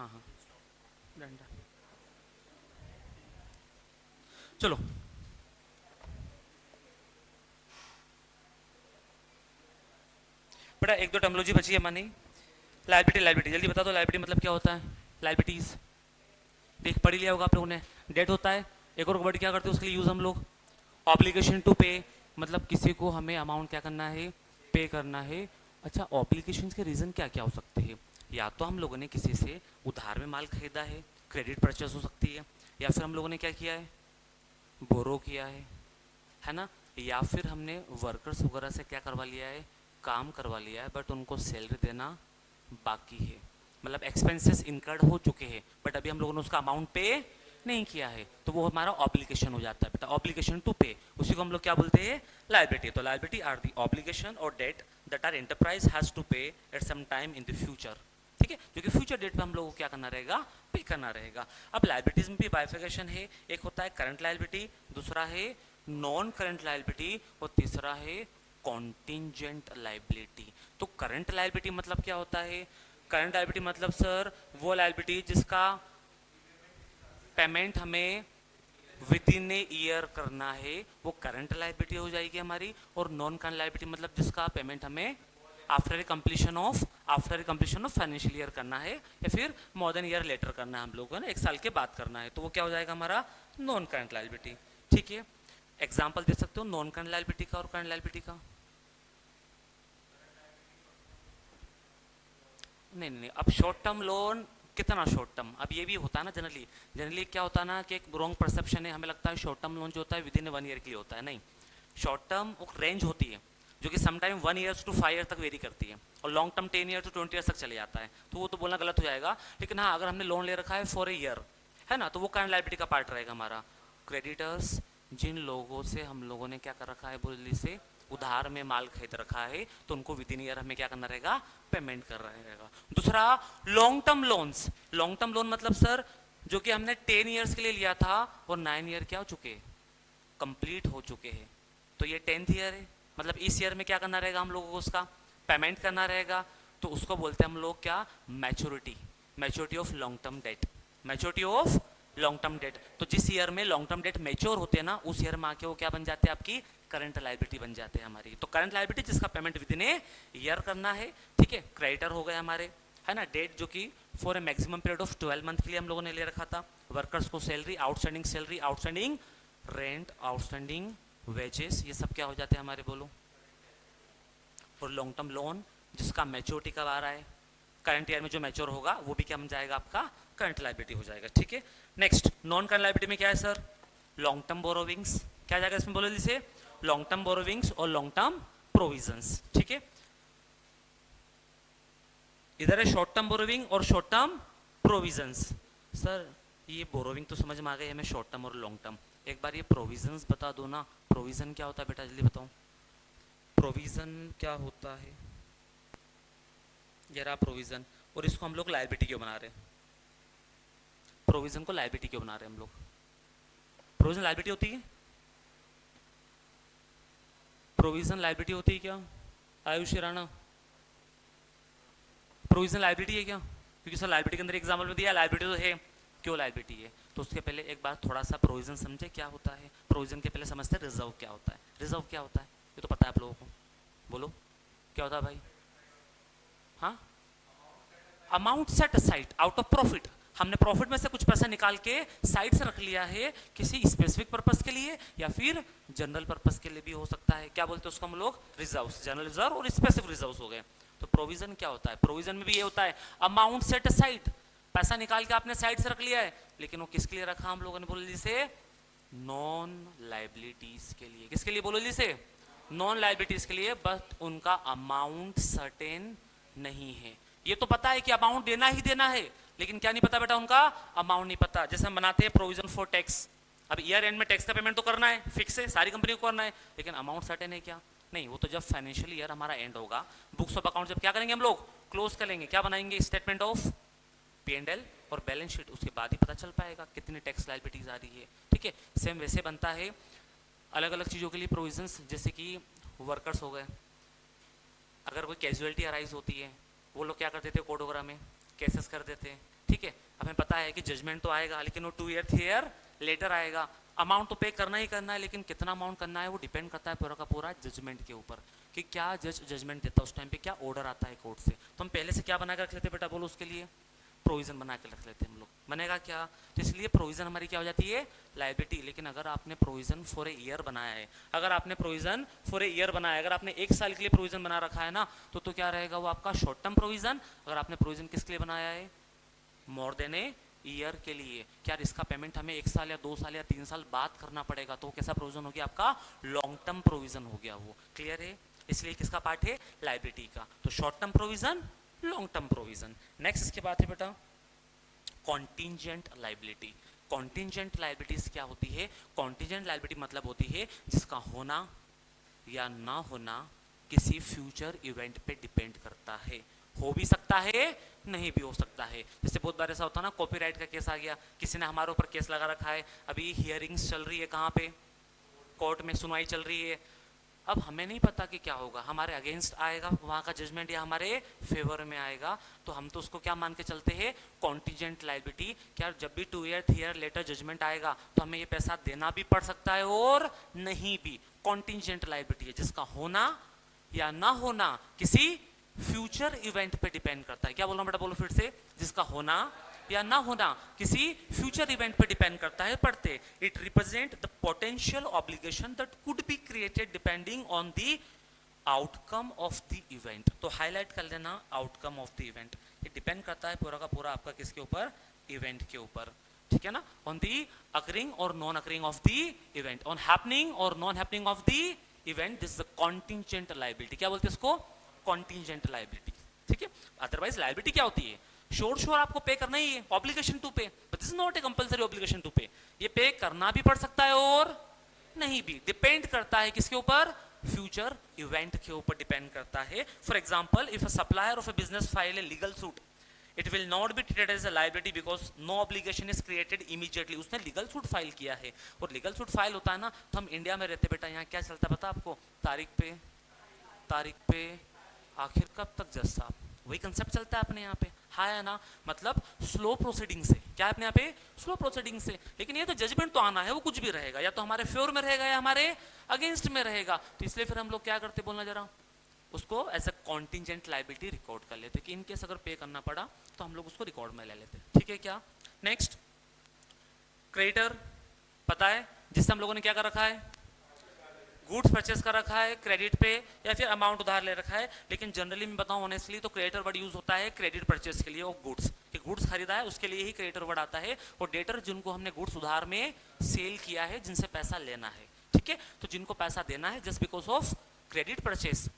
हाँ हाँ, डंडा। चलो, बेटा एक दो टर्मिनोलॉजी बची है मानी। लाइबिलिटी, लाइबिलिटी जल्दी बता दो, लाइबिलिटी मतलब क्या होता है? लाइबिलिटीज देख पढ़ ही लिया होगा आप लोगों ने। डेट होता है, एक और वर्ड क्या करते हैं उसके लिए यूज हम लोग? ऑब्लिगेशन टू पे, मतलब किसी को हमें अमाउंट क्या करना है, पे करना है। अच्छा, ऑब्लिगेशन के रीजन क्या क्या हो सकते हैं? या तो हम लोगों ने किसी से उधार में माल खरीदा है, क्रेडिट परचेस हो सकती है, या फिर हम लोगों ने क्या किया है, बोरो किया है ना, या फिर हमने वर्कर्स वगैरह से क्या करवा लिया है, काम करवा लिया है, बट उनको सैलरी देना बाकी है। मतलब एक्सपेंसेस इनकर्ड हो चुके हैं बट अभी हम लोगों ने उसका अमाउंट पे नहीं किया है, तो वो हमारा ऑब्लिगेशन हो जाता है बेटा, ऑब्लिगेशन टू पे। उसी को हम लोग क्या बोलते हैं, लायबिलिटी। तो लायबिलिटी आर दी ऑब्लिगेशन और debt that are enterprise has to pay at some time in the future. ठीक है, जो कि फ्यूचर डेट पे हम लोगों को क्या करना रहेगा, पे करना रहेगा। अब लायबिलिटीज में भी बाइफिकेशन है, एक होता है करंट लायबिलिटी, दूसरा है नॉन करंट लायबिलिटी, और तीसरा है कॉन्टिंजेंट लायबिलिटी। तो करंट लायबिलिटी मतलब क्या होता है? करंट लायबिलिटी मतलब सर वो लायबिलिटी जिसका पेमेंट हमें विद इन ए ईयर करना है, वो करंट लायबिलिटी हो जाएगी हमारी। और नॉन करंट लायबिलिटी मतलब जिसका पेमेंट हमें after a completion of financial year करना है, या फिर मोर देन ईयर लेटर करना है हम लोगों ने, एक साल के बाद करना है, तो वो क्या हो जाएगा हमारा नॉन करंट लायबिलिटी। ठीक है, एग्जाम्पल दे सकते हो नॉन करंट लायबिलिटी का और करंट लायबिलिटी का? नहीं नहीं नहीं, अब शॉर्ट टर्म लोन कितना शॉर्ट टर्म, अब ये भी होता है ना जनरली। जनरली क्या होता है ना कि एक रॉन्ग परसेप्शन है, हमें लगता है शॉर्ट टर्म लोन जो होता है विद इन 1 ईयर के लिए होता है। नहीं, शॉर्ट टर्म एक रेंज होती है जो कि समटाइम 1 ईयर्स टू 5 ईयर तक वेरी करती है, और long term 10 year to 20 years तक चले जाता है, तो वो तो बोलना गलत हो जाएगा। लेकिन हाँ, अगर हमने लोन ले रखा है फॉर ए ईयर, है ना, तो वो करंट लायबिलिटी का पार्ट रहेगा हमारा। क्रेडिटर्स, जिन लोगों से हम लोगों ने क्या कर रखा है, बोली से उधार में माल खरीद रखा है, तो उनको विद इन ईयर हमें क्या करना रहेगा, पेमेंट कर रहेगा। दूसरा, long term loans. Long term loan मतलब सर जो कि हमने 10 ईयर्स के लिए लिया था और 9 ईयर क्या हो चुके, कंप्लीट हो चुके हैं, तो ये 10th ईयर है, मतलब इस ईयर में क्या करना रहेगा हम लोगों को, उसका पेमेंट करना रहेगा। तो उसको बोलते हैं हम लोग क्या, maturity, maturity of long term debt, maturity of long term debt. तो जिस ईयर में लॉन्ग टर्म डेट मेच्योर होते हैं ना, उस ईयर में आके वो क्या बन जाते हैं, आपकी करंट लायबिलिटी बन जाते हैं हमारी। तो करंट लायबिलिटी जिसका payment with in a year करना है। ठीक है, क्रेडिटर हो गए हमारे, है ना, डेट जो कि for a maximum period of 12 month के लिए हम लोगों ने ले रखा था। वर्कर्स को salary, outstanding rent, outstanding wages, ये सब क्या हो जाते हैं हमारे, बोलो। और लॉन्ग टर्म लोन जिसका मैच्योरिटी कब आ रहा है, करंट ईयर में जो मैच्योर होगा, वो भी क्या बन जाएगा, आपका करंट लायबिलिटी हो जाएगा। ठीक है, नेक्स्ट नॉन करंट लायबिलिटी में क्या है सर, लॉन्ग टर्म बोरोविंग्स, क्या जाएगा इसमें, बोलो जिसे लॉन्ग टर्म बोरोविंग्स और लॉन्ग टर्म प्रोविजंस। ठीक है, इधर है शॉर्ट टर्म बोरोविंग और शॉर्ट टर्म प्रोविजंस। सर ये बोरोविंग तो समझ में आ गई हमें, शॉर्ट टर्म और लॉन्ग टर्म, एक बार ये प्रोविजंस बता दो ना। प्रोविजन क्या होता है बेटा, जल्दी बताओ, प्रोविजन क्या होता है? ये रहा प्रोविजन, और इसको हम लोग लायबिलिटी क्यों बना रहे हैं, प्रोविजन को लायबिलिटी क्यों बना रहे हैं हम लोग? प्रोविजन लायबिलिटी होती है, प्रोविजन लायबिलिटी होती है क्या आयुष राणा? प्रोविजन लायबिलिटी है क्या? क्योंकि सर लायबिलिटी के अंदर एग्जाम्पल में दिया लायबिलिटी तो है, क्यों लायबिलिटी है? तो उसके पहले एक बार थोड़ा सा प्रोविजन समझे क्या होता है। प्रोविजन के पहले समझते हैं रिजर्व क्या होता है। रिजर्व क्या होता है, ये तो पता है आप लोगों को, बोलो क्या होता है भाई? हाँ, amount set aside out of profit, हमने प्रॉफिट में से कुछ पैसा निकाल के साइड से रख लिया है किसी स्पेसिफिक पर्पस के लिए, या फिर जनरल पर्पस के लिए भी हो सकता है। क्या बोलते हैं उसको हम लोग, रिजर्व्स, जनरल रिजर्व और स्पेसिफिक रिजर्व्स हो गए। तो प्रोविजन क्या होता है, प्रोविजन में भी ये होता है अमाउंट सेट असाइड, पैसा निकाल के आपने साइड से रख लिया है, लेकिन वो किसके लिए रखा हम लोगों ने, बोल जिसे नॉन लाइबिलिटीज के लिए। किसके लिए, बोलो जिसे नॉन लाइबिलिटीज के लिए, बट उनका अमाउंट सर्टेन नहीं है। ये तो पता है कि अमाउंट देना ही देना है, लेकिन क्या नहीं पता बेटा, उनका अमाउंट नहीं पता। जैसे हम बनाते हैं प्रोविजन फॉर टैक्स, अब ईयर एंड में टैक्स का पेमेंट तो करना है, फिक्स है, सारी कंपनी को करना है, लेकिन अमाउंट सर्टेन है क्या? नहीं, वो तो जब फाइनेंशियल ईयर हमारा एंड होगा, बुक्स ऑफ अकाउंट जब क्या करेंगे हम लोग, क्लोज करेंगे, क्या बनाएंगे, स्टेटमेंट ऑफ P&L और बैलेंस शीट, उसके बाद ही पता चल पाएगा कितनी टैक्स लायबिलिटीज आ रही है। ठीक है, सेम वैसे बनता है अलग अलग चीज़ों के लिए प्रोविजंस, जैसे कि वर्कर्स हो गए, अगर कोई कैजुअलिटी अराइज होती है, वो लोग क्या कर देते हैं, कोर्ट वगैरह में केसेस कर देते हैं। ठीक है, हमें पता है कि जजमेंट तो आएगा लेकिन वो 2 ईयर लेटर आएगा। अमाउंट तो पे करना ही करना है, लेकिन कितना अमाउंट करना है वो डिपेंड करता है पूरा का पूरा जजमेंट के ऊपर, कि क्या जज जजमेंट देता है उस टाइम पे, क्या ऑर्डर आता है कोर्ट से। तो हम पहले से क्या बना कर रख लेते बेटा, बोलो उसके लिए प्रोविजन बना के रख लेते हैं हम लोग, बनेगा क्या। तो इसलिए प्रोविजन हमारी क्या हो जाती है, लायबिलिटी। लेकिन अगर आपने प्रोविजन फॉर ए ईयर बनाया है, अगर आपने प्रोविजन फॉर ए ईयर बनाया है, अगर आपने 1 साल के लिए प्रोविजन बना रखा है ना, तो क्या रहेगा वो आपका शॉर्ट टर्म प्रोविजन। अगर आपने प्रोविजन किसके लिए बनाया है, मोर देन ए ईयर के लिए, क्या इसका पेमेंट हमें 1 साल या 2 साल या 3 साल बाद करना पड़ेगा, तो कैसा प्रोविजन हो गया आपका, लॉन्ग टर्म प्रोविजन हो गया वो। क्लियर है, इसलिए किसका पार्ट है, लायबिलिटी का। तो short term provision, long term provision. Next इसके बाद है बेटा कॉन्टिंजेंट लायबिलिटी। कॉन्टिंजेंट लायबिलिटीज क्या होती है, कॉन्टिंजेंट लायबिलिटी मतलब होती है जिसका होना या ना होना किसी फ्यूचर इवेंट पे डिपेंड करता है। हो भी सकता है, नहीं भी हो सकता है। जैसे बहुत बार ऐसा होता है ना, कॉपीराइट का केस आ गया, किसी ने हमारे ऊपर केस लगा रखा है, अभी हियरिंग्स चल रही है, कहाँ पे, कोर्ट में सुनवाई चल रही है। अब हमें नहीं पता कि क्या होगा, हमारे अगेंस्ट आएगा वहां का जजमेंट या हमारे फेवर में आएगा, तो हम तो उसको क्या मान के चलते हैं, कॉन्टिजेंट लायबिलिटी। क्या जब भी 2 ईयर लेटर जजमेंट आएगा तो हमें ये पैसा देना भी पड़ सकता है और नहीं भी। कॉन्टिजेंट लायबिलिटी है जिसका होना या ना होना किसी फ्यूचर इवेंट पे डिपेंड करता है। क्या बोल रहा हूं बेटा, बोलो फिर से, जिसका होना या ना होना किसी फ्यूचर इवेंट पे डिपेंड करता है। पढ़ते, it represent the potential obligation that could be created depending on the outcome of the event. तो हाईलाइट कर लेना आउटकम ऑफ द इवेंट, ये डिपेंड करता है पूरा का पूरा आपका किसके ऊपर, इवेंट के ऊपर, ठीक है ना, ऑन दी अकरिंग और non occurring of the event, on happening और non happening of the event. This is the contingent liability. क्या बोलते हैं इसको, कॉन्टिंजेंट लायबिलिटी, ठीक है। अदरवाइज लायबिलिटी क्या होती है, श्योर आपको पे करना ही है, obligation to pay, but this is not a compulsory obligation to pay. ये पे करना भी पड़ सकता है और नहीं भी, डिपेंड करता है किसके ऊपर, फ्यूचर इवेंट के ऊपर डिपेंड करता है। For example, if a supplier of a business file a legal suit, it will not be treated as a liability because no obligation is created immediately. उसने लीगल सूट फाइल किया है, और legal suit file होता है ना, तो हम India में रहते बेटा, यहाँ क्या चलता है पता आपको, तारीख पे आखिर कब तक जज साहब, वही कंसेप्ट चलता है अपने यहाँ पे, है ना, मतलब स्लो प्रोसीडिंग से। क्या है अपने यहाँ पे, स्लो प्रोसीडिंग से। लेकिन ये तो जजमेंट तो आना है, वो कुछ भी रहेगा, या तो हमारे फेवर में रहेगा या हमारे अगेंस्ट में रहेगा। तो इसलिए फिर हम लोग क्या करते, बोलना जरा, उसको as a contingent liability record कर लेते कि इनकेस अगर पे करना पड़ा तो हम लोग उसको रिकॉर्ड में ले लेते, ठीक है क्या। नेक्स्ट, क्रेडिटर, पता है जिससे हम लोगों ने क्या कर रखा है, गुड्स परचेस कर रखा है क्रेडिट पे, या फिर अमाउंट उधार ले रखा है। लेकिन जनरली मैं बताऊं ऑनेस्टली, तो क्रेडिटर वर्ड यूज होता है क्रेडिट परचेस के लिए ऑफ गुड्स, कि गुड्स खरीदा है उसके लिए ही क्रेडिटर वर्ड आता है। और डेटर जिनको हमने गुड्स उधार में सेल किया है, जिनसे पैसा लेना है, ठीक है। तो जिनको पैसा देना है just because of credit purchase,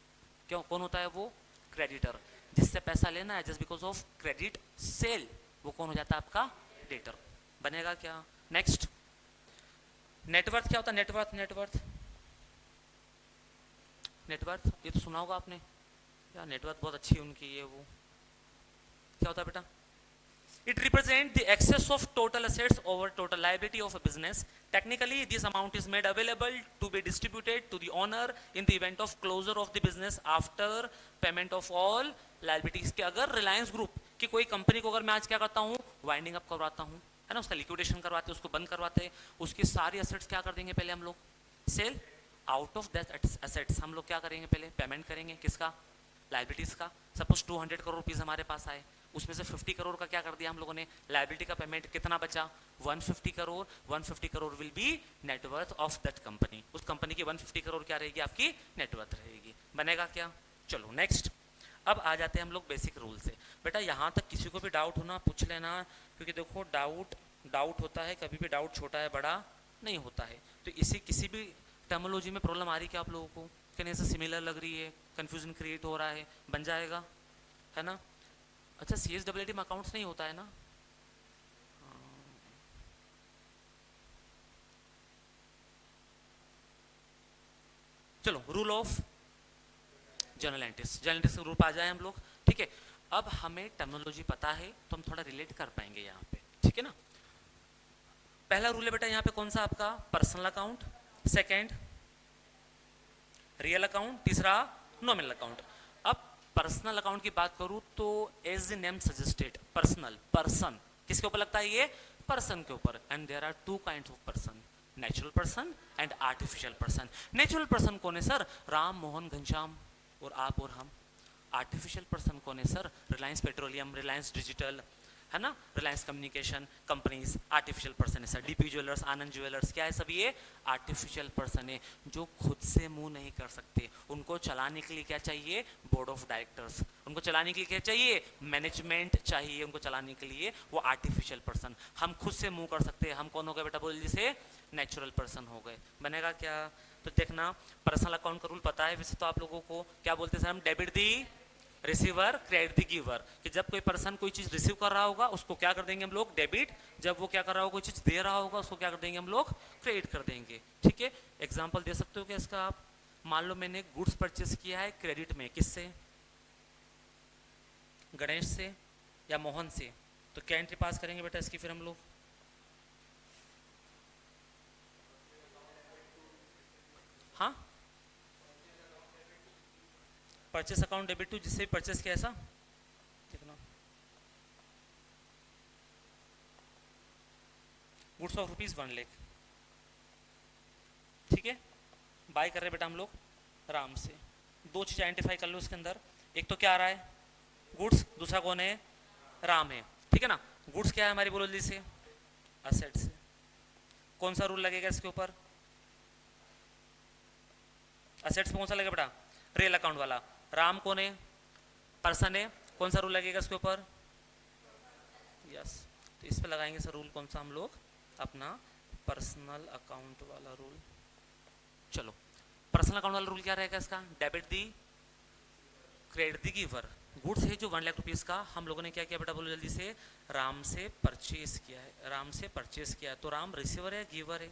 क्यों, कौन होता है वो, क्रेडिटर। जिससे पैसा लेना है just because of credit sale, वो कौन हो जाता है आपका, डेटर। बनेगा क्या। नेक्स्ट, नेटवर्थ क्या होता है, नेटवर्थ नेटवर्थ, ये तो सुना होगा आपने यार, नेटवर्थ बहुत अच्छी उनकी है, वो क्या होता है बेटा, it represent the excess of total assets over total liability of a business. Technically this amount is made available to be distributed to the owner in the event of closure of the business after payment of all liabilities. के अगर Reliance group की कोई company को अगर मैं आज क्या करता हूँ, वाइंडिंग अप करवाता हूँ, है ना, उसका लिक्विडेशन करवाते, उसको बंद करवाते, उसकी सारी असेट्स क्या कर देंगे पहले हम लोग, sale. Out of that assets हम लोग क्या करेंगे, पहले पेमेंट करेंगे किसका, लायबिलिटीज का। सपोज 200 करोड़ रुपीस हमारे पास आए, उसमें से 50 करोड़ का क्या कर दिया हम लोगों ने, लायबिलिटी का पेमेंट, कितना बचा, 150 crore. 150 crore will be net worth of that company. उस कंपनी की 150 करोड़ क्या रहेगी, आपकी नेटवर्थ रहेगी। बनेगा क्या। चलो नेक्स्ट, अब आ जाते हैं हम लोग बेसिक रूल से। बेटा यहाँ तक किसी को भी डाउट होना पूछ लेना, क्योंकि देखो डाउट होता है, कभी भी डाउट छोटा है बड़ा नहीं होता है। तो इसी किसी भी टर्मोलॉजी में प्रॉब्लम आ रही है क्या आप लोगों को, कहने से सिमिलर लग रही है, कंफ्यूजन क्रिएट हो रहा है, बन जाएगा, है ना। अच्छा, CSWD में अकाउंट्स नहीं होता है ना, चलो रूल ऑफ जर्नल एंट्रीज के रूल आ जाए हम लोग, ठीक है। अब हमें टर्मिनोलॉजी पता है तो हम थोड़ा रिलेट कर पाएंगे यहाँ पे, ठीक है ना। पहला रूल है बेटा यहाँ पे कौन सा आपका, personal account, second real account, तीसरा नॉमिनल अकाउंट। अब पर्सनल अकाउंट की बात करूं तो as the name suggested, personal, person, किसके ऊपर लगता है ये? पर्सन के ऊपर। And there are two kinds of person, natural person and artificial person. Natural person कौन है सर? राम, मोहन, घनश्याम और आप और हम। आर्टिफिशियल पर्सन कौन है sir? Reliance petroleum, Reliance digital, है ना, Reliance communication companies artificial person है सर। डीपी ज्वेलर्स, आनंद ज्वेलर्स, क्या है सब ये? आर्टिफिशियल पर्सन है, जो खुद से मूव नहीं कर सकते। उनको चलाने के लिए क्या चाहिए? Board of directors. उनको चलाने के लिए क्या चाहिए? मैनेजमेंट चाहिए उनको चलाने के लिए, वो आर्टिफिशियल पर्सन। हम खुद से मूव कर सकते हैं, हम कौन हो गए बेटा? बोल जैसे नेचुरल पर्सन हो गए। बनेगा क्या? तो देखना, पर्सनल अकाउंट का रूल पता है वैसे तो आप लोगों को। क्या बोलते हैं सर हम? डेबिट दी रिसीवर, क्रेडिट दी गिवर। कि जब कोई पर्सन कोई चीज रिसीव कर रहा होगा उसको क्या कर देंगे हम लोग? डेबिट। जब वो क्या कर रहा होगा, कोई चीज दे रहा होगा, उसको क्या कर देंगे हम लोग? क्रेडिट कर देंगे। ठीक है, एग्जांपल दे सकते हो क्या इसका आप? मान लो मैंने गुड्स परचेस किया है क्रेडिट में, किससे? गणेश से या मोहन से। तो क्या एंट्री पास करेंगे बेटा इसकी फिर हम लोग? हाँ, परचेस अकाउंट डेबिट टू, जिससे परचेस किया ऐसा देखना। गुड्स ऑफ ₹1,00,000, ठीक है, बाय कर रहे बेटा हम लोग राम से। दो चीज आइडेंटिफाई कर लो इसके अंदर, एक तो क्या आ रहा है? गुड्स, दूसरा कौन है? राम है। ठीक है ना। गुड्स क्या है हमारी? बोलो जल्दी से। असेट से। कौन सा रूल लगेगा इसके ऊपर? असेट्स में कौन सा लगेगा बेटा? रियल अकाउंट वाला। राम कौन है? पर्सन है। कौन सा रूल लगेगा इसके ऊपर? यस। तो इस पे लगाएंगे सर रूल कौन सा हम लोग? अपना पर्सनल अकाउंट वाला रूल। चलो, पर्सनल अकाउंट वाला रूल क्या रहेगा इसका? डेबिट दी, क्रेडिट दी गिवर। गुड्स है जो 1 लाख रुपीस का, हम लोगों ने क्या किया बेटा? बोलो जल्दी से। राम से परचेस किया है, राम से परचेस किया है। तो राम रिसीवर है, गिवर है?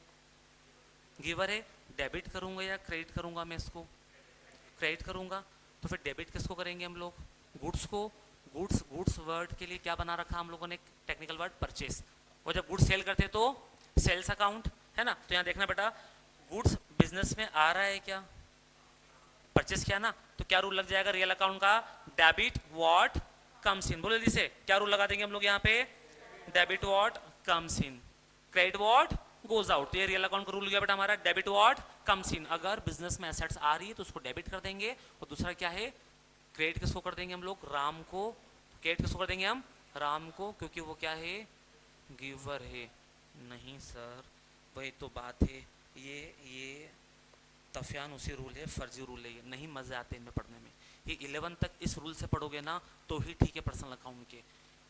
गिवर है। डेबिट करूंगा या क्रेडिट करूंगा मैं इसको? क्रेडिट करूंगा। तो फिर डेबिट किसको करेंगे हम लोग? गुड्स को। गुड्स, गुड्स वर्ड के लिए क्या बना रखा हम लोगों ने? Technical word purchase. और जब गुड्स सेल करते तो सेल्स अकाउंट, है ना। तो यहाँ देखना बेटा, गुड्स बिजनेस में आ रहा है क्या? परचेस किया ना, तो क्या रूल लग जाएगा रियल अकाउंट का? Debit what comes in. बोलो जल्दी से, क्या रूल लगा देंगे हम लोग यहाँ पे? Debit what comes in, credit what goes out. ये रियल अकाउंट का रूल गया बेटा हमारा, डेबिट व्हाट कम्स इन। अगर बिजनेस में एसेट्स आ रही है तो उसको डेबिट कर देंगे, और दूसरा क्या है? क्रेडिट किसको कर देंगे हम लोग? राम को। क्रेडिट किसको कर देंगे हम? राम को, क्योंकि वो क्या है? गिवर है। नहीं सर, वही तो बात है, ये तफियान उसी रूल है, फर्जी रूल है, ये नहीं मजे आते इनमें पढ़ने में। ये 11 तक इस रूल से पढ़ोगे ना तो ही ठीक है पर्सनल अकाउंट के।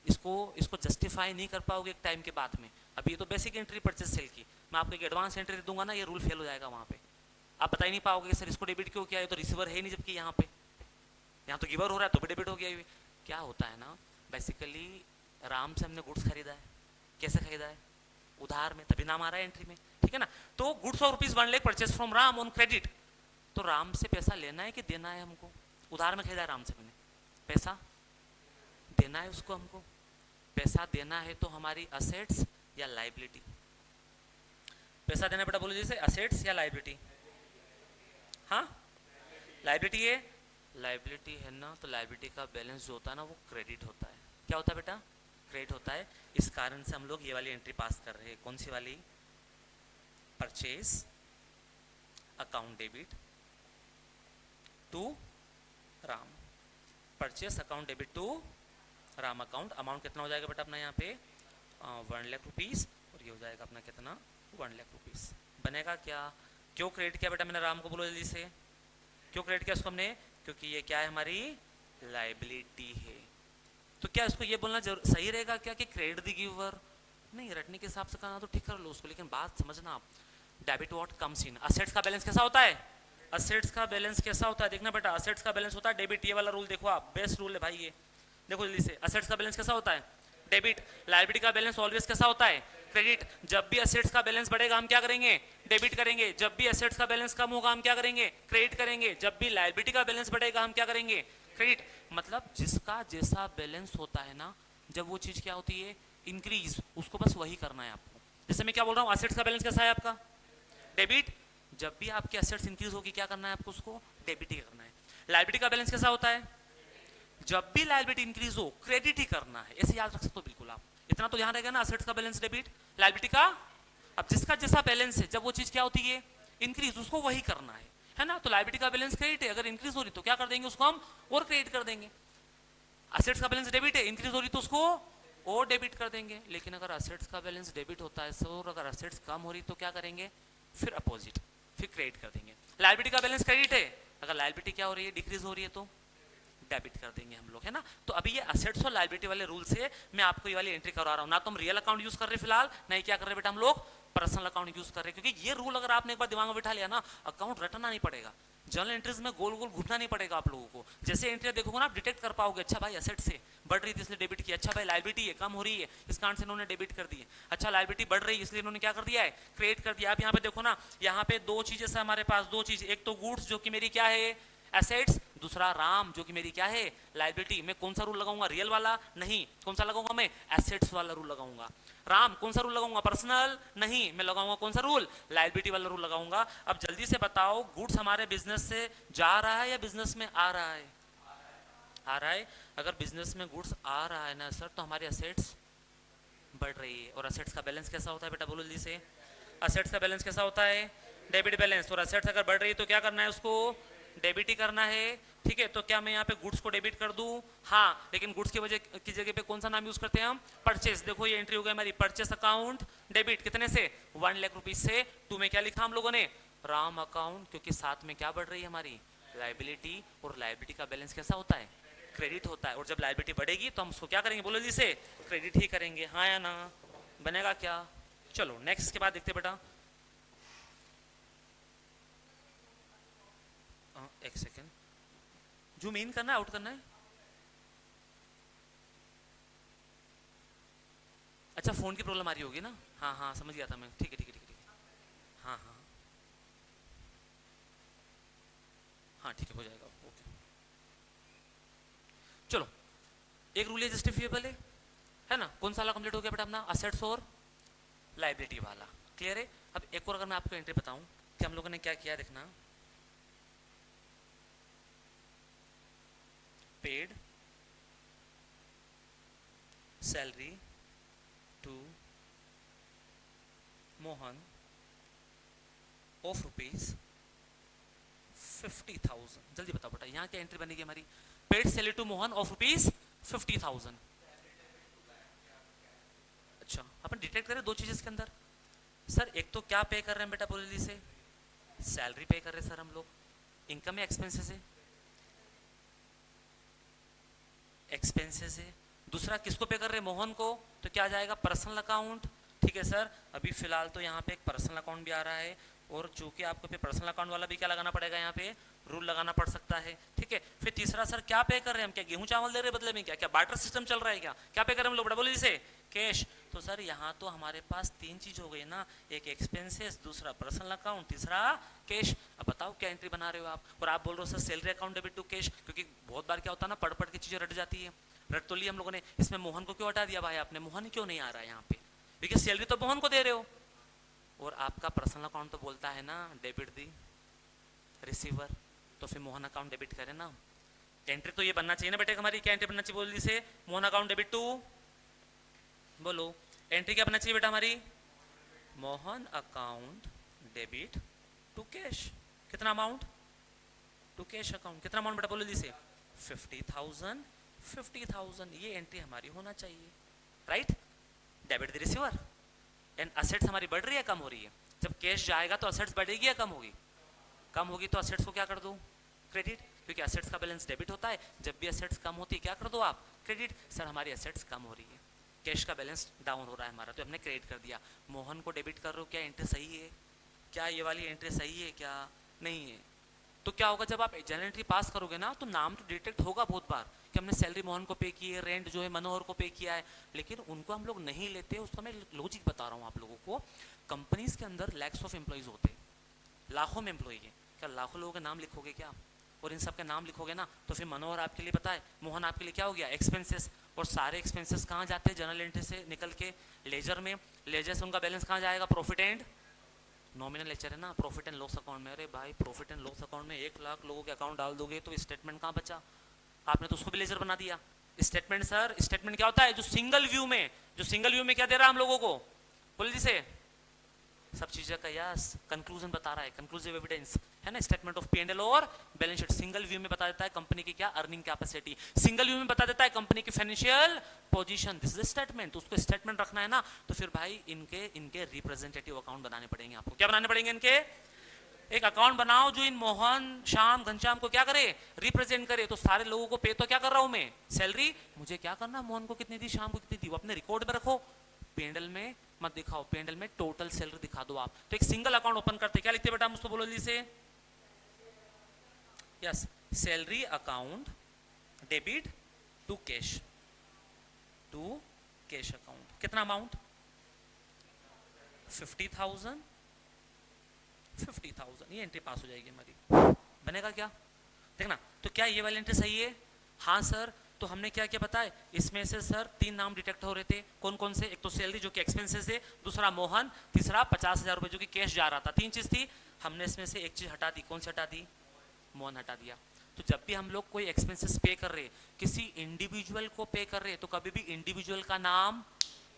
इसको जस्टिफाई नहीं कर पाओगे एक टाइम के बाद में। अभी ये तो बेसिक एंट्री परचेस सेल की, मैं आपको एक एडवांस एंट्री दे दूंगा ना, ये रूल फेल हो जाएगा वहाँ पे। आप बता ही नहीं पाओगे कि सर इसको डेबिट क्यों किया है, तो रिसीवर है नहीं, जबकि यहाँ पे यहाँ तो गिवर हो रहा है तो भी डेबिट हो गया। ये क्या होता है ना, बेसिकली राम से हमने गुड्स खरीदा है। कैसे खरीदा है? उधार में, तभी नाम आ रहा है एंट्री में। ठीक है ना। तो goods of ₹1,00,000 purchase from Ram on credit. तो राम से पैसा लेना है कि देना है हमको? उधार में खरीदा है राम से मैंने, पैसा देना है उसको हमको। पैसा देना है तो हमारी असेट्स या लाइबिलिटी? पैसा देना बेटा, बोलो जैसे असेट्स या लाइबिलिटी? हाँ, लाइबिलिटी है। लाइबिलिटी है ना, तो लाइबिलिटी का बैलेंस जो होता है ना वो क्रेडिट होता है। क्या होता है बेटा? क्रेडिट होता है। इस कारण से हम लोग ये वाली एंट्री पास कर रहे हैं। कौन सी वाली? Purchase account debit to Ram. Purchase account debit to Ram account. Amount कितना हो जाएगा बेटा अपना यहाँ पे? 1 लाख रुपीस। और ये हो जाएगा अपना कितना? 1 लाख रुपीस। बनेगा क्या? क्यों क्रेडिट किया बेटा मैंने राम को? बोलो जल्दी से। क्यों क्रेडिट किया उसको हमने? क्योंकि ये क्या है? हमारी लाइबिलिटी है। तो क्या इसको ये बोलना सही रहेगा क्या कि क्रेडिट दी गिवर? नहीं, रटने के हिसाब से कहना तो ठीक कर लो उसको, लेकिन बात समझना आप। Debit what comes in. Assets का बैलेंस कैसा होता है? असेट्स का बैलेंस कैसा होता है? देखना बेटा, असेट्स का बैलेंस होता है डेबिट। ये वाला रूल देखो आप, बेस्ट रूल है भाई ये। देखो जल्दी से, असेट्स का बैलेंस कैसा होता है? डेबिट। लायबिलिटी का बैलेंस ऑलवेज कैसा होता है? क्रेडिट। जब भी असेट्स का बैलेंस बढ़ेगा हम क्या करेंगे? डेबिट करेंगे। जब भी असेट्स का बैलेंस कम होगा हम क्या करेंगे? क्रेडिट करेंगे। जब भी लायबिलिटी का बैलेंस बढ़ेगा हम क्या करेंगे? क्रेडिट। मतलब जिसका जैसा बैलेंस होता है ना, जब वो चीज क्या होती है? इंक्रीज, उसको बस वही करना है आपको। जैसे मैं क्या बोल रहा हूँ, असेट्स का बैलेंस कैसा है आपका? डेबिट। जब भी आपके असेट्स इंक्रीज होगी क्या करना है आपको? उसको डेबिट ही करना है। लायबिलिटी का बैलेंस कैसा होता है? जब भी लायबिलिटी इंक्रीज हो क्रेडिट ही करना है, ऐसे याद रख सकते हो बिल्कुल आप। इतना तो ध्यान रहेगा ना, असेट्स का बैलेंस डेबिट, लायबिलिटी का। अब जिसका जैसा बैलेंस है, जब वो चीज क्या होती है इंक्रीज, उसको वही करना है ना। तो लायबिलिटी का बैलेंस क्रेडिट है, अगर इंक्रीज हो रही तो क्या कर देंगे उसको हम और क्रेडिट कर देंगे। असेट्स का बैलेंस डेबिट है, इंक्रीज हो रही तो उसको और डेबिट कर देंगे। लेकिन अगर असेट्स का बैलेंस डेबिट होता है और अगर असेट्स कम हो रही तो क्या करेंगे, फिर अपोजिट, फिर क्रेडिट कर देंगे। लायबिलिटी का बैलेंस क्रेडिट है, अगर लायबिलिटी क्या हो रही है डिक्रीज हो रही है तो डेबिट कर देंगे हम लोग, है ना। तो अभी ये असेट्स और लायबिलिटी वाले रूल से मैं आपको ये वाली एंट्री करवा रहा हूं। ना तो हम रियल अकाउंट यूज कर रहे फिलहाल, नहीं क्या कर रहे बेटा हम लोग पर्सनल अकाउंट यूज कर रहे हैं। क्योंकि ये रूल अगर आपने एक बार दिमाग में बिठा लिया ना, अकाउंट रटना नहीं पड़ेगा, जर्नल एंट्रीज में गोल गोल घूमना नहीं पड़ेगा आप लोगों को। जैसे एंट्री देखोगे ना आप डिटेक्ट कर पाओगे, अच्छा भाई असेट से बढ़ रही थी इसलिए डेबिट किया, अच्छा भाई लायबिलिटी है कम हो रही है इस कारण से इन्होंने डेबिट कर दी है, अच्छा लायबिलिटी बढ़ रही है इसलिए इन्होंने क्या कर दिया है क्रेडिट कर दिया। आप यहाँ पे देखो ना, यहाँ पे दो चीजें से हमारे पास, दो चीज, एक तो गुड्स जो कि मेरी क्या है एसेट्स, दूसरा राम जो कि मेरी क्या है लायबिलिटी। मैं कौन सा रूल लगाऊंगा, रियल वाला नहीं, कौन सा लगाऊंगा मैं एसेट्स वाला रूल लगाऊंगा। राम कौन सा रूल लगाऊंगा, पर्सनल नहीं, मैं लगाऊंगा कौन सा रूल, लायबिलिटी वाला रूल लगाऊंगा। अब जल्दी से बताओ गुड्स हमारे बिजनेस से जा रहा है या बिजनेस में आ रहा है, आ रहा है। अगर बिजनेस में गुड्स आ रहा है ना सर तो हमारी असेट्स बढ़ रही है। और असेट्स का बैलेंस कैसा होता है बेटा बोलो जल्दी से, असेट्स का बैलेंस कैसा होता है डेबिट बैलेंस। और असेट्स अगर बढ़ रही है तो क्या करना है उसको डेबिट ही करना है, ठीक है। तो क्या मैं यहाँ पे गुड्स को डेबिट कर दूं, हाँ, लेकिन गुड्स की वजह की जगह पे कौन सा नाम यूज करते हैं हम, परचेस। देखो ये एंट्री हो गई हमारी परचेस अकाउंट डेबिट, कितने से 1 लाख रुपीज से। टू में क्या लिखा हम लोगों ने राम अकाउंट, क्योंकि साथ में क्या बढ़ रही है हमारी लायबिलिटी, और लायबिलिटी का बैलेंस कैसा होता है क्रेडिट होता है। और जब लायबिलिटी बढ़ेगी तो हम उसको क्या करेंगे बोलो जी से क्रेडिट ही करेंगे, हाँ या ना, बनेगा क्या। चलो नेक्स्ट के बाद देखते बेटा, एक सेकेंड, जूम इन करना है आउट करना है, अच्छा फोन की प्रॉब्लम आ रही होगी ना, हाँ हाँ समझ गया था मैं, ठीक है ठीक है ठीक है ठीक है, हाँ हाँ हाँ ठीक है हो जाएगा ओके। चलो एक रूल है जस्टिफिएबल है ना, कौन सा वाला कंप्लीट हो गया बेटा अपना असेट्स और लायबिलिटी वाला, क्लियर है। अब एक और अगर मैं आपको एंट्री बताऊं कि हम लोगों ने क्या किया, देखना paid salary to Mohan of rupees 50,000। जल्दी बताओ बेटा यहाँ क्या एंट्री बनेगी हमारी, paid salary to Mohan of rupees 50,000। अच्छा अपन डिटेक्ट करें दो चीजें इसके अंदर, सर एक तो क्या पे कर रहे हैं बेटा बोली से, सैलरी पे कर रहे हैं सर हम लोग, इनकम है एक्सपेंसेस है, एक्सपेंसेस है। दूसरा किसको पे कर रहे हैं मोहन को, तो क्या आ जाएगा पर्सनल अकाउंट, ठीक है सर। अभी फिलहाल तो यहाँ पे एक पर्सनल अकाउंट भी आ रहा है, और चूंकि आपको पे पर्सनल अकाउंट वाला भी क्या लगाना पड़ेगा यहाँ पे रूल लगाना पड़ सकता है, ठीक है। फिर तीसरा सर क्या पे कर रहे हैं हम, क्या गेहूं चावल दे रहे हैं बदले में, क्या क्या बार्टर सिस्टम चल रहा है, क्या पे कर रहे हैं हम लोग बड़ा बोलिए से कैश। तो सर यहाँ तो हमारे पास तीन चीज हो गई ना, एक एक्सपेंसेस, दूसरा पर्सनल अकाउंट, तीसरा कैश। अब बताओ क्या एंट्री बना रहे हो आप, और आप बोल रहे हो sir salary account debit to cash, क्योंकि बहुत बार क्या होता है ना पढ़ पढ़ के चीजें रट जाती है, रट तो ली हम लोगों ने। इसमें मोहन को क्यों हटा दिया भाई आपने, मोहन क्यों नहीं आ रहा है यहाँ पे, क्योंकि सैलरी तो मोहन को दे रहे हो, और आपका पर्सनल अकाउंट तो बोलता है ना डेबिट दी रिसीवर, तो फिर मोहन अकाउंट डेबिट करें ना। एंट्री तो ये बनना चाहिए ना बेटे हमारी, क्या एंट्री बनना चाहिए बोल दी से मोहन अकाउंट डेबिट टू, बोलो एंट्री क्या बनना चाहिए बेटा हमारी, Mohan account debit to cash. कितना अमाउंट टू कैश अकाउंट, कितना अमाउंट बेटा बोलो दी से 50,000, 50,000 ये एंट्री हमारी होना चाहिए, right. Debit the receiver, and assets हमारी बढ़ रही है कम हो रही है, जब कैश जाएगा तो असेट्स बढ़ेगी या कम होगी, कम होगी, तो असेट्स को क्या कर दो क्रेडिट, क्योंकि असेट्स का बैलेंस डेबिट होता है, जब भी असेट्स कम होती है क्या कर दो आप क्रेडिट। सर हमारी असेट्स कम हो रही है, कैश का बैलेंस डाउन हो रहा है हमारा, तो हमने क्रेडिट कर दिया। मोहन को डेबिट कर रहे हो, क्या एंट्री सही है, क्या ये वाली एंट्री सही है क्या नहीं है। तो क्या होगा जब आप जनरल एंट्री पास करोगे ना, तो नाम तो डिटेक्ट होगा बहुत बार कि हमने सैलरी मोहन को पे की है, रेंट जो है मनोहर को पे किया है, लेकिन उनको हम लोग नहीं लेते। उसका मैं लॉजिक बता रहा हूँ आप लोगों को। कंपनीज के अंदर लैक्स ऑफ एम्प्लॉइज होते हैं, लाखों में एम्प्लॉई है, क्या लाखों लोगों के नाम लिखोगे क्या, और इन सब के नाम लिखोगे ना, तो फिर मनोहर आपके लिए पता है, मोहन आपके लिए क्या हो गया एक्सपेंसेस, और सारे एक्सपेंसेस कहाँ जाते हैं जनरल एंट्री से निकल के लेजर में, लेजर से उनका बैलेंस कहाँ जाएगा प्रॉफिट एंड नॉमिनल लेजर है ना, प्रॉफिट एंड लॉस अकाउंट में। अरे भाई प्रॉफिट एंड लॉस अकाउंट में 1 लाख लोगों के अकाउंट डाल दोगे तो स्टेटमेंट कहाँ बचा, आपने तो उसको भी लेजर बना दिया। स्टेटमेंट सर, स्टेटमेंट क्या होता है? जो सिंगल व्यू में, क्या दे रहा है हम लोगों को? बोलिए से सब चीजें का यस कंक्लूजन बता रहा है, कंक्लूसिव एविडेंस है ना। स्टेटमेंट ऑफ P&L और बैलेंस शीट सिंगल व्यू में बता देता है कंपनी की क्या अर्निंग कैपेसिटी, सिंगल व्यू में बता देता है कंपनी की financial position. This is statement. उसको स्टेटमेंट रखना है ना, तो फिर भाई इनके रिप्रेजेंटेटिव अकाउंट बनाने पड़ेंगे आपको। क्या बनाने पड़ेंगे इनके? एक अकाउंट बनाओ जो इन मोहन, श्याम, घनश्याम को क्या करे? रिप्रेजेंट करे। तो सारे लोगों को पे तो क्या कर रहा हूं मैं? सैलरी। मुझे क्या करना, मोहन को कितनी दी, श्याम को कितनी दी, वो अपने रिकॉर्ड में रखो, P&L में मत दिखाओ। P&L में टोटल सैलरी दिखा दो आप। तो एक सिंगल अकाउंट ओपन करते, क्या लिखते बेटा, मुझको बोलो जल्दी से। Yes, salary account debit to cash, account. कितना अमाउंट? 50,000, 50,000। ये एंट्री पास हो जाएगी हमारी। बनेगा क्या? देखना तो क्या ये वाली एंट्री सही है? हाँ सर। तो हमने क्या क्या बताया इसमें से सर? 3 नाम डिटेक्ट हो रहे थे। कौन कौन से? एक तो सैलरी जो कि एक्सपेंसेस है, दूसरा मोहन, तीसरा 50,000 रुपए जो कि कैश जा रहा था। 3 चीज थी। हमने इसमें से एक चीज हटा दी। कौन सी हटा दी? मोहन हटा दिया। तो जब भी हम लोग कोई एक्सपेंसेस पे कर रहे, किसी इंडिविजुअल को पे कर रहे, तो कभी भी इंडिविजुअल का नाम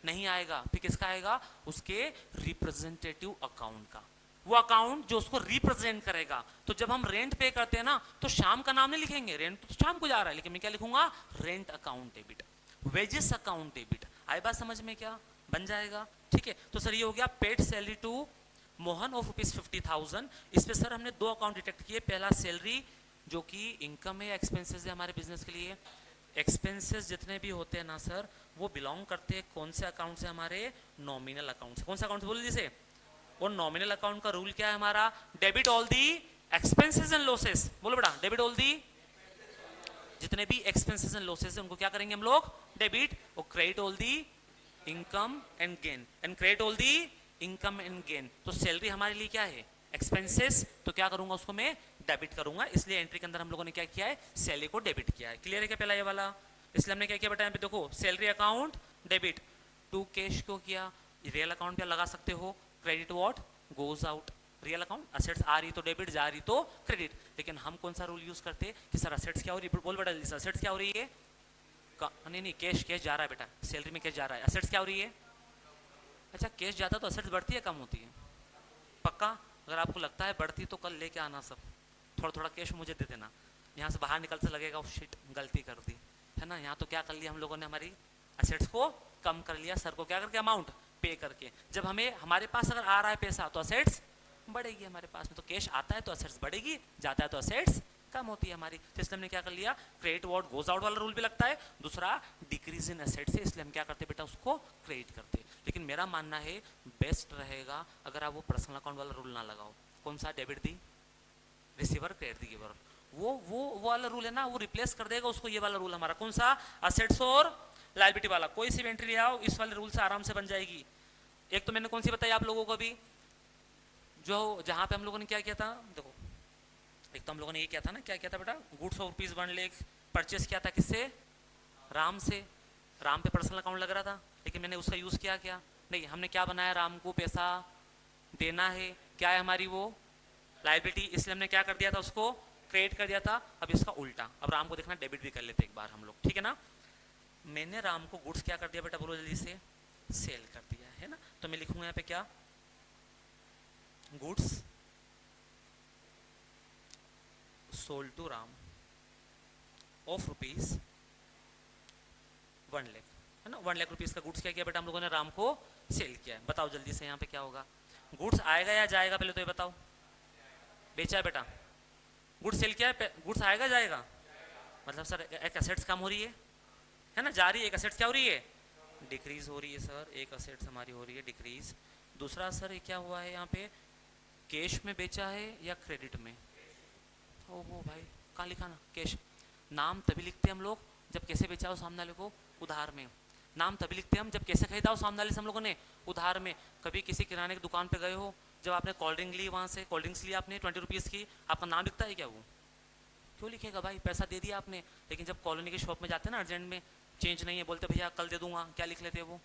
नहीं आएगा। फिर किसका आएगा? उसके रिप्रेजेंटेटिव अकाउंट का, वो अकाउंट जो उसको रिप्रेजेंट करेगा। तो जब हम रेंट पे करते हैं ना, तो शाम का नाम नहीं लिखेंगे, रेंट तो शाम को जा रहा है, लेकिन मैं क्या लिखूंगा? Rent account debit, wages account debit. आई बात समझ में? क्या बन जाएगा? ठीक है। तो सर ये हो गया paid salary to Mohan of ₹50,000। इस पे सर हमने 2 अकाउंट डिटेक्ट किए। पहला सैलरी जो कि इनकम है, एक्सपेंसेस है हमारे बिजनेस के लिए। एक्सपेंसेस जितने भी होते हैं ना सर, वो बिलोंग करते हैं कौन से अकाउंट से? हमारे नॉमिनल अकाउंट से। कौन सा अकाउंट से? बोल जिसे। और नॉमिनल अकाउंट का रूल क्या है हमारा? Debit all the expenses and losses. बोलो बेटा, डेबिट ऑल दी, जितने भी एक्सपेंसेस एंड लॉसेस है उनको क्या करेंगे हम लोग? डेबिट। और credit all the income and gain, and credit all the income and gain. तो सैलरी हमारे लिए क्या है? एक्सपेंसेस। तो क्या करूंगा? उसको मैं डेबिट करूंगा। इसलिए एंट्री के अंदर हम लोगों ने क्या किया है? सैलरी को डेबिट किया है। क्लियर है क्या पहला ये वाला? इसलिए हमने क्या किया बेटा, यहाँ पे देखो, salary account debit to cash क्यों किया? रियल अकाउंट पे लगा सकते हो, credit what goes out. Real account assets आ रही तो डेबिट, जा रही तो क्रेडिट। लेकिन हम कौन सा रूल यूज करते हैं कि सर असेट्स क्या हो रही है? बोल बेटा जल्दी, असेट्स क्या हो रही है? नहीं, कैश जा रहा है बेटा, सैलरी में कैश जा रहा है। असेट्स क्या हो रही है? अच्छा, कैश जाता तो असेट्स बढ़ती है कम होती है? पक्का? अगर आपको लगता है बढ़ती तो कल लेके आना सब, थोड़ा थोड़ा कैश मुझे दे देना। यहाँ से बाहर निकलते लगेगा उस शिट गलती कर दी है ना। यहाँ तो क्या कर लिया हम लोगों ने? हमारी असेट्स को कम कर लिया, सर को क्या करके? अमाउंट पे करके। जब हमें हमारे पास अगर आ रहा है पैसा तो असेट्स बढ़ेगी हमारे पास में। तो कैश आता है तो असेट्स बढ़ेगी, जाता है तो असेट्स कम होती है हमारी। तो इसलिए हमने क्या कर लिया? क्रेडिट व्हाट गोज आउट वाला रूल भी लगता है। दूसरा डिक्रीज इन एसेट्स है, इसलिए हम क्या करते बेटा? उसको क्रेडिट करते। लेकिन मेरा मानना है बेस्ट रहेगा अगर आप वो पर्सनल अकाउंट वाला रूल ना लगाओ। कौन सा? डेबिट दी रिसीवर, क्रेडिट दी गिवर। वो वाला रूल है ना, वो रिप्लेस कर देगा उसको। ये वाला रूल हमारा कौन सा? असेट्स और लायबिलिटी वाला। कोई सी एंट्री ले आओ, इस वाले रूल से आराम से बन जाएगी। एक तो मैंने कौन सी बताई आप लोगों को अभी, जो जहां पे हम लोगों ने क्या किया था? देखो, एक तो हम लोगों ने ये किया था ना, क्या किया था बेटा? गुड्स ऑफ ₹1,00,000 परचेस किया था। किससे? राम से। राम पे पर्सनल अकाउंट लग रहा था, लेकिन मैंने उसका यूज किया क्या? नहीं। हमने क्या बनाया? राम को पैसा देना है, क्या है हमारी वो? लायबिलिटी। इसलिए हमने क्या कर दिया था? उसको क्रेडिट कर दिया था। अब इसका उल्टा, अब राम को देखना डेबिट भी कर लेते एक बार हम लोग, ठीक है ना। मैंने राम को गुड्स क्या कर दिया बेटा? बोलो जल्दी से। सेल कर दिया है ना। तो मैं लिखूंगा यहाँ पे क्या? Goods sold to Ram of ₹1,00,000 है ना। ₹1,00,000 का गुड्स क्या किया बेटा हम लोगों ने? राम को सेल किया है। बताओ जल्दी से यहाँ पे क्या होगा? गुड्स आएगा या जाएगा? पहले तो ये बताओ। बेचा है बेटा, गुड्स सेल किया है, गुड्स आएगा जाएगा? मतलब सर एक असेट्स कम हो रही है ना, जा रही है। एक असेट्स क्या हो रही है? डिक्रीज हो रही है सर। एक असेट्स हमारी हो रही है डिक्रीज। दूसरा सर ये क्या हुआ है यहाँ पे? कैश में बेचा है या क्रेडिट में? ओहो भाई, कहाँ लिखा ना? कैश। नाम तभी लिखते हैं हम लोग जब कैसे बेचा हो सामने वाले को? उधार में। नाम तभी लिखते हैं हम जब कैसे खरीदा हो सामने वाले से हम लोगों ने? उधार में। कभी किसी किराने की दुकान पे गए हो, जब आपने कोल्ड ड्रिंक ली, वहाँ से कोल्ड ड्रिंक्स ली आपने ₹20 की, आपका नाम लिखता है क्या? वो क्यों लिखेगा भाई? पैसा दे दिया आपने। लेकिन जब कॉलोनी की शॉप में जाते हैं ना, अर्जेंट में चेंज नहीं है, बोलते भैया कल दे दूंगा, क्या लिख लेते हैं वो?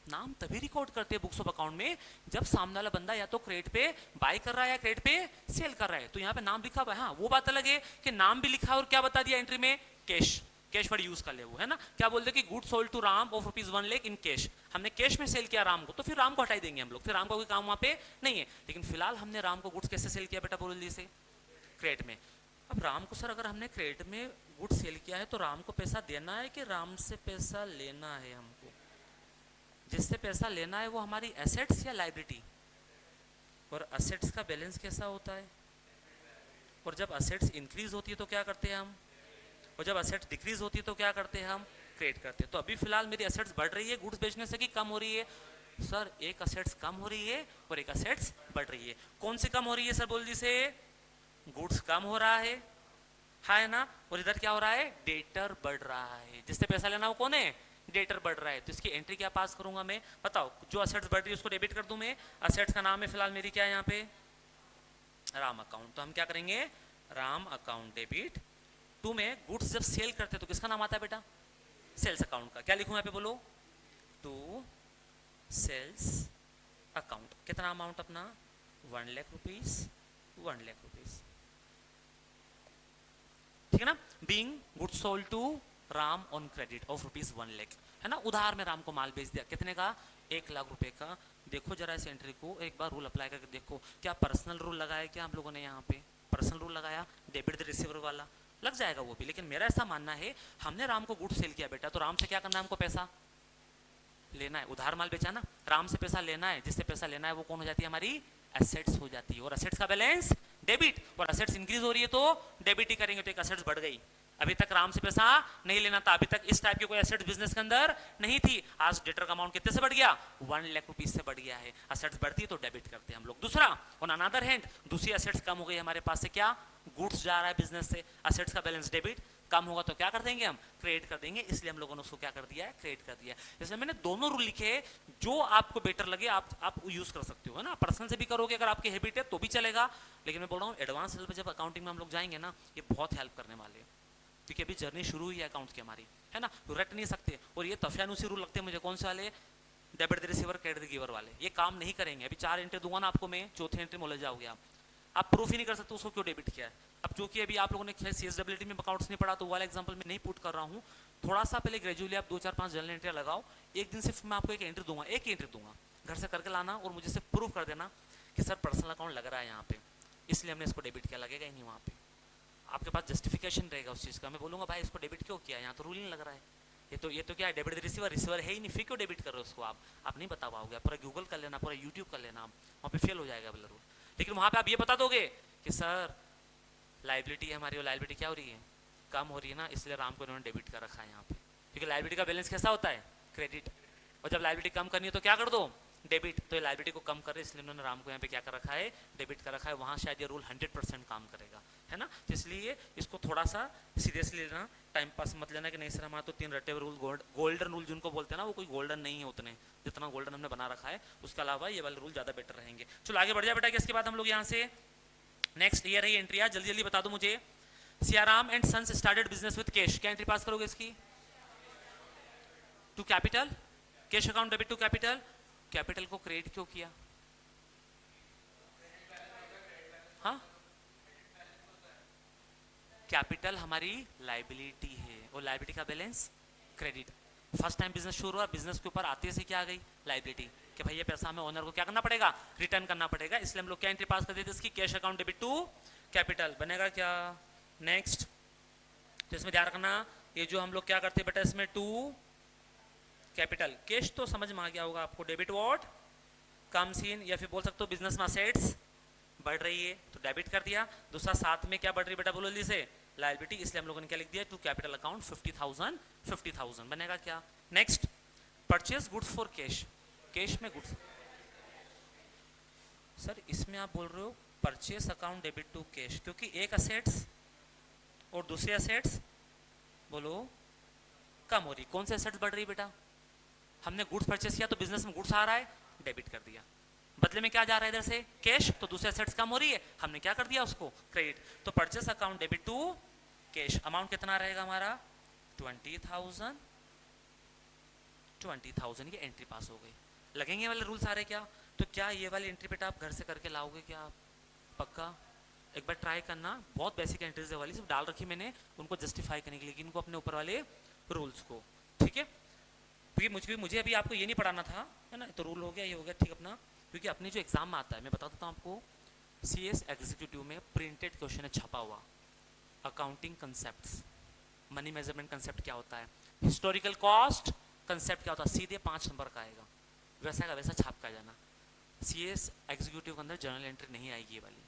नाम तभी रिकॉर्ड करते हैं बुक्स ऑफ अकाउंट में जब सामने वाला बंदा या तो क्रेडिट पे बाय कर रहा है या क्रेडिट पे सेल कर रहा है। तो यहाँ पे नाम लिखा हुआ है। हाँ, वो बात अलग है कि नाम भी लिखा और क्या बता दिया एंट्री में? कैश, कैश वर्ड यूज कर ले वो, है ना। क्या बोलते कि good sold to Ram of ₹1 lakh in cash, हमने कैश में सेल किया राम को, तो फिर राम को हटाई देंगे हम लोग, फिर राम का कोई काम वहां पे नहीं है। लेकिन फिलहाल हमने राम को गुड्स कैसे सेल किया बेटा, बोल दी से क्रेडिट में। अब राम को सर अगर हमने क्रेडिट में गुड्स सेल किया है तो राम को पैसा देना है कि राम से पैसा लेना है हमको? जिससे पैसा लेना है वो हमारी एसेट्स या लाइबिलिटी? और असेट्स का बैलेंस कैसा होता है? और जब असेट्स इंक्रीज होती है तो क्या करते हैं हम, और जब असेट्स डिक्रीज होती है तो क्या करते हैं हम, क्रेडिट करते हैं। तो अभी फिलहाल मेरी असेट्स बढ़ रही है गुड्स बेचने से कि कम हो रही है? सर एक असेट्स कम हो रही है और एक असेट्स बढ़ रही है। कौन सी कम हो रही है सर बोल दी से? गुड्स कम हो रहा है ना। और इधर क्या हो रहा है, डेटर बढ़ रहा है। जिससे पैसा लेना वो कौन है, डेटर बढ़ रहा है। तो इसकी एंट्री क्या पास करूंगा मैं, बताओ। जो असेट्स बढ़ रही है उसको डेबिट कर दूं मैं। असेट्स का नाम है फिलहाल मेरी क्या है यहाँ पे, राम अकाउंट। तो हम क्या करेंगे, राम अकाउंट डेबिट टू में गुड्स जब सेल करते हैं तो किसका नाम आता है बेटा, सेल्स अकाउंट का। क्या लिखूं यहाँ पे बोलो, टू सेल्स अकाउंट। कितना अमाउंट अपना, 1 लाख रुपीज, 1 लाख रुपीज, ठीक है ना। Being goods sold to Ram on credit of ₹1 lakh, है ना। उधार में राम को माल बेच दिया, कितने का, 1 लाख रुपए का। देखो जरा इस एंट्री को एक बार रूल अप्लाई करके देखो, क्या पर्सनल रूल लगाया क्या हम लोगों ने यहाँ पे, पर्सनल रूल लगाया, डेबिट द रिसीवर वाला लग जाएगा वो भी। लेकिन मेरा ऐसा मानना है हमने राम को गुड सेल किया बेटा, तो राम से क्या करना है, हमको पैसा लेना है। उधार माल बेचा ना, राम से पैसा लेना है। जिससे पैसा लेना है वो कौन हो जाती है, हमारी एसेट्स हो जाती है। और एसेट्स का बैलेंस डेबिट, और एसेट्स इंक्रीज हो रही है तो डेबिट ही करेंगे, तो एक एसेट्स बढ़ गई। अभी तक राम से पैसा नहीं लेना था, अभी तक इस टाइप की कोई एसेट्स बिजनेस के अंदर नहीं थी। आज डेटर का अमाउंट कितने से बढ़ गया, 1 लाख रुपीज से बढ़ गया है। एसेट्स बढ़ती है तो डेबिट करते हैं हम लोग। दूसरा, ऑन अनदर हैंड दूसरी एसेट्स कम हो गई हमारे पास से, क्या, गुड्स जा रहा है बिजनेस से, एसेट्स का बैलेंस डेबिट कम होगा तो क्या कर देंगे हम, क्रेडिट कर देंगे। इसलिए हम लोगों ने उसको क्या कर दिया है, क्रेडिट कर दिया। इसलिए मैंने दोनों रूल लिखे, जो आपको बेटर लगे आप यूज कर सकते हो, है ना। पर्सनल से भी करोगे अगर आपकी हैबिट है तो भी चलेगा। लेकिन मैं बोल रहा हूँ एडवांस लेवल पे जब अकाउंटिंग में हम लोग जाएंगे ना, ये बहुत हेल्प करने वाले हैं, क्योंकि अभी जर्नी शुरू हुई है अकाउंट्स की हमारी, है ना। रट नहीं सकते। और ये तफियानुसी रूल लगते हैं मुझे, कौन से वाले, debit the receiver credit the giver वाले, ये काम नहीं करेंगे। अभी 4 एंट्री दूंगा ना आपको मैं, चौथे एंट्री में ले जाओगे आप प्रूफ ही नहीं कर सकते उसको क्यों डेबिट किया है। अब चूंकि अभी आप लोगों ने सीएसडब्ल्यूटी में अकाउंट्स नहीं पढ़ा तो वाला एग्जांपल में नहीं पुट कर रहा हूँ। थोड़ा सा पहले ग्रेजुअली आप 2-4-5 जनरल एंट्री लगाओ, एक दिन सिर्फ मैं आपको एक एंट्री दूंगा, एक एंट्री दूंगा, घर से करके लाना और मुझे सिर्फ प्रूफ कर देना कि सर पर्सनल अकाउंट लग रहा है यहाँ पे, इसलिए हमने इसको डेबिट किया, लगेगा ही नहीं वहाँ पे। आपके पास जस्टिफिकेशन रहेगा उस चीज़ का। मैं बोलूँगा भाई इसको डेबिट क्यों किया, यहाँ तो रूल नहीं लग रहा है, ये तो क्या है, डेबिट रिसीवर, रिसीवर है ही नहीं, फिर क्यों डेबिट कर रहे हो उसको आप नहीं बता पाओगे। पूरा गूगल कर लेना, पूरा यूट्यूब कर लेना, आप वहाँ पे फेल हो जाएगा बिल्कुल रूल। लेकिन वहाँ पे आप ये बता दोगे कि सर लाइबिलिटी है हमारी, और लाइबिलिटी क्या हो रही है, कम हो रही है ना, इसलिए राम को इन्होंने डेबिट कर रखा है यहाँ पे। क्योंकि लाइबिलिटी का बैलेंस कैसा होता है, क्रेडिट, और जब लाइबिलिटी कम करनी है तो क्या कर दो, डेबिट। तो ये लाइबिलिटी को कम कर रहे इसलिए उन्होंने राम को यहाँ पे क्या कर रखा है, डेबिट कर रखा है। वहाँ शायद ये रूल 100% काम करेगा, है ना। तो इसलिए इसको थोड़ा सा सीरियसली लेना, टाइम पास मत लेना कि नहीं सर हमारा तो 3 रटे हुए रूल, गोल्डन रूल जिनको बोलते हैं ना, वो कोई गोल्डन नहीं है उतने जितना गोल्डन हमने बना रखा है। उसके अलावा ये वाले रूल ज़्यादा बेटर रहेंगे। चलो आगे बढ़ जाए बेटा, इसके बाद हम लोग यहाँ से नेक्स्ट ये रही एंट्री, जल्दी जल्दी बता दो मुझे। Siyaram and sons started business with cash, क्या एंट्री पास करोगे इसकी, to capital, cash account debit to capital. Capital को क्रेडिट क्यों किया, हाँ, कैपिटल हमारी लाइबिलिटी है और लाइबिलिटी का balance credit. First time business शुरू हुआ, बिजनेस के ऊपर आते से क्या आ गई, लाइबिलिटी, कि भाई ये पैसा हमें ओनर को क्या करना पड़ेगा, रिटर्न करना पड़ेगा। इसलिए हम लोग क्या एंट्री पास कर देते हैं इसकी, cash account debit to capital बनेगा क्या। नेक्स्ट, तो इसमें ध्यान रखना, ये जो हम लोग क्या करते हैं बेटा, इसमें टू कैपिटल, कैश तो समझ में आ गया होगा आपको, डेबिट व्हाट कम्स इन, या फिर बोल सकते हो बिजनेस में असेट्स बढ़ रही है तो डेबिट कर दिया। दूसरा साथ में क्या बढ़ रही है बेटा, बोलो जल्दी से, लायबिलिटी, इसलिए हम लोगों ने क्या लिख दिया, टू कैपिटल अकाउंट 50,000 बनेगा क्या। Next, purchase goods for cash, cash में गुड्स, सर इसमें आप बोल रहे हो purchase account debit to cash, क्योंकि एक असेट्स और दूसरी असेट्स बोलो कम हो रही, कौन सी असेट्स बढ़ रही बेटा, हमने गुड्स परचेस किया तो बिजनेस में गुड्स आ रहा है, डेबिट कर दिया, बदले में क्या जा रहा है इधर से कैश, तो दूसरे असेट्स कम हो रही है, हमने क्या कर दिया उसको क्रेडिट। तो purchase account debit to cash, amount कितना रहेगा हमारा 20,000, ये एंट्री पास हो गई। लगेंगे वाले रूल सारे क्या, तो क्या ये वाली एंट्री बेटा आप घर से करके लाओगे क्या आप, पक्का, एक बार ट्राई करना, बहुत बेसिक एंट्रीज वाली सिर्फ डाल रखी मैंने उनको जस्टिफाई करने के लिए कि इनको अपने ऊपर वाले रूल्स को, ठीक है। क्योंकि मुझे अभी आपको ये नहीं पढ़ाना था, है ना, तो रूल हो गया, ये हो गया, ठीक अपना। क्योंकि अपने जो एग्जाम में आता है, मैं बता देता हूँ आपको, CS एग्जीक्यूटिव में प्रिंटेड क्वेश्चन है छपा हुआ, accounting concepts, money measurement concept क्या होता है, हिस्टोरिकल कॉस्ट कंसेप्ट क्या होता है, सीधे 5 नंबर का आएगा, वैसा का वैसा छाप का जाना। CS एग्जीक्यूटिव के अंदर जर्नल एंट्री नहीं आएगी ये वाली,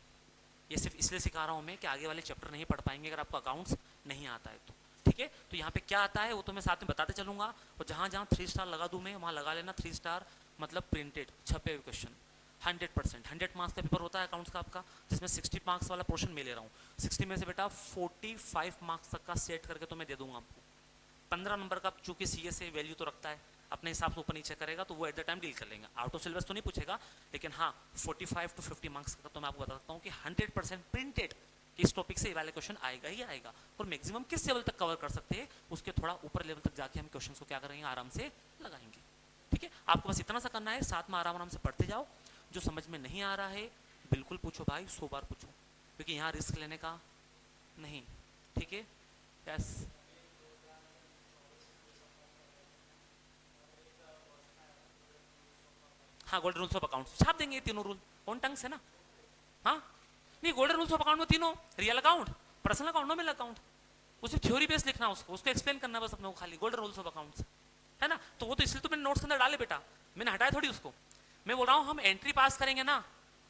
ये सिर्फ इसलिए सिखा रहा हूँ मैं कि आगे वाले चैप्टर नहीं पढ़ पाएंगे अगर आपको अकाउंट्स नहीं आता है तो, ठीक है। तो यहाँ पे क्या आता है वो तो मैं साथ में बताते चलूंगा, और जहाँ जहाँ 3 स्टार लगा दूँ मैं वहाँ लगा लेना 3 स्टार, मतलब प्रिंटेड छपे हुए क्वेश्चन 100%। 100 मार्क्स का पेपर होता है अकाउंट्स का आपका, जिसमें 60 मार्क्स वाला पोर्शन मैं ले रहा हूँ, 60 में से बेटा 45 मार्क्स तक का सेट करके तो मैं दे दूंगा आपको। 15 नंबर का चूंकि CS से वैल्यू तो रखता है, अपने हिसाब से ऊपर नीचे करेगा तो वो एट द टाइम डील कर लेंगे, आउट ऑफ सिलेबस तो नहीं पूछेगा, लेकिन हाँ 45 to 50 मार्क्स का तो मैं आपको बता सकता हूँ कि 100% प्रिंटेड इस टॉपिक से वाले क्वेश्चन आएगा ही आएगा। और मैक्सिमम किस लेवल तक कवर कर सकते हैं, उसके थोड़ा ऊपर लेवल तक जाके हम क्वेश्चन को क्या करेंगे, आराम से लगाएंगे, ठीक है। आपको बस इतना सा करना है, साथ में आराम आराम से पढ़ते जाओ, जो समझ में नहीं आ रहा है बिल्कुल पूछो भाई, 100 बार पूछो, क्योंकि यहाँ रिस्क लेने का नहीं, ठीक है। यस, हाँ गोल्डन रूल्स ऑफ अकाउंट छाप देंगे, तीनों रूल ऑन टंग से ना, हाँ नहीं गोल्डन रूल्स ऑफ अकाउंट में तीनों, real account, personal account, nominal account, उसे थ्योरी बेस लिखना, उसको एक्सप्लेन करना बस अपने को खाली, गोल्डन रूल्स ऑफ अकाउंट्स, है ना। तो वो तो इसलिए तो मैंने नोट्स के अंदर डाले बेटा, मैंने हटाया थोड़ी उसको, मैं बोल रहा हूँ हम एंट्री पास करेंगे ना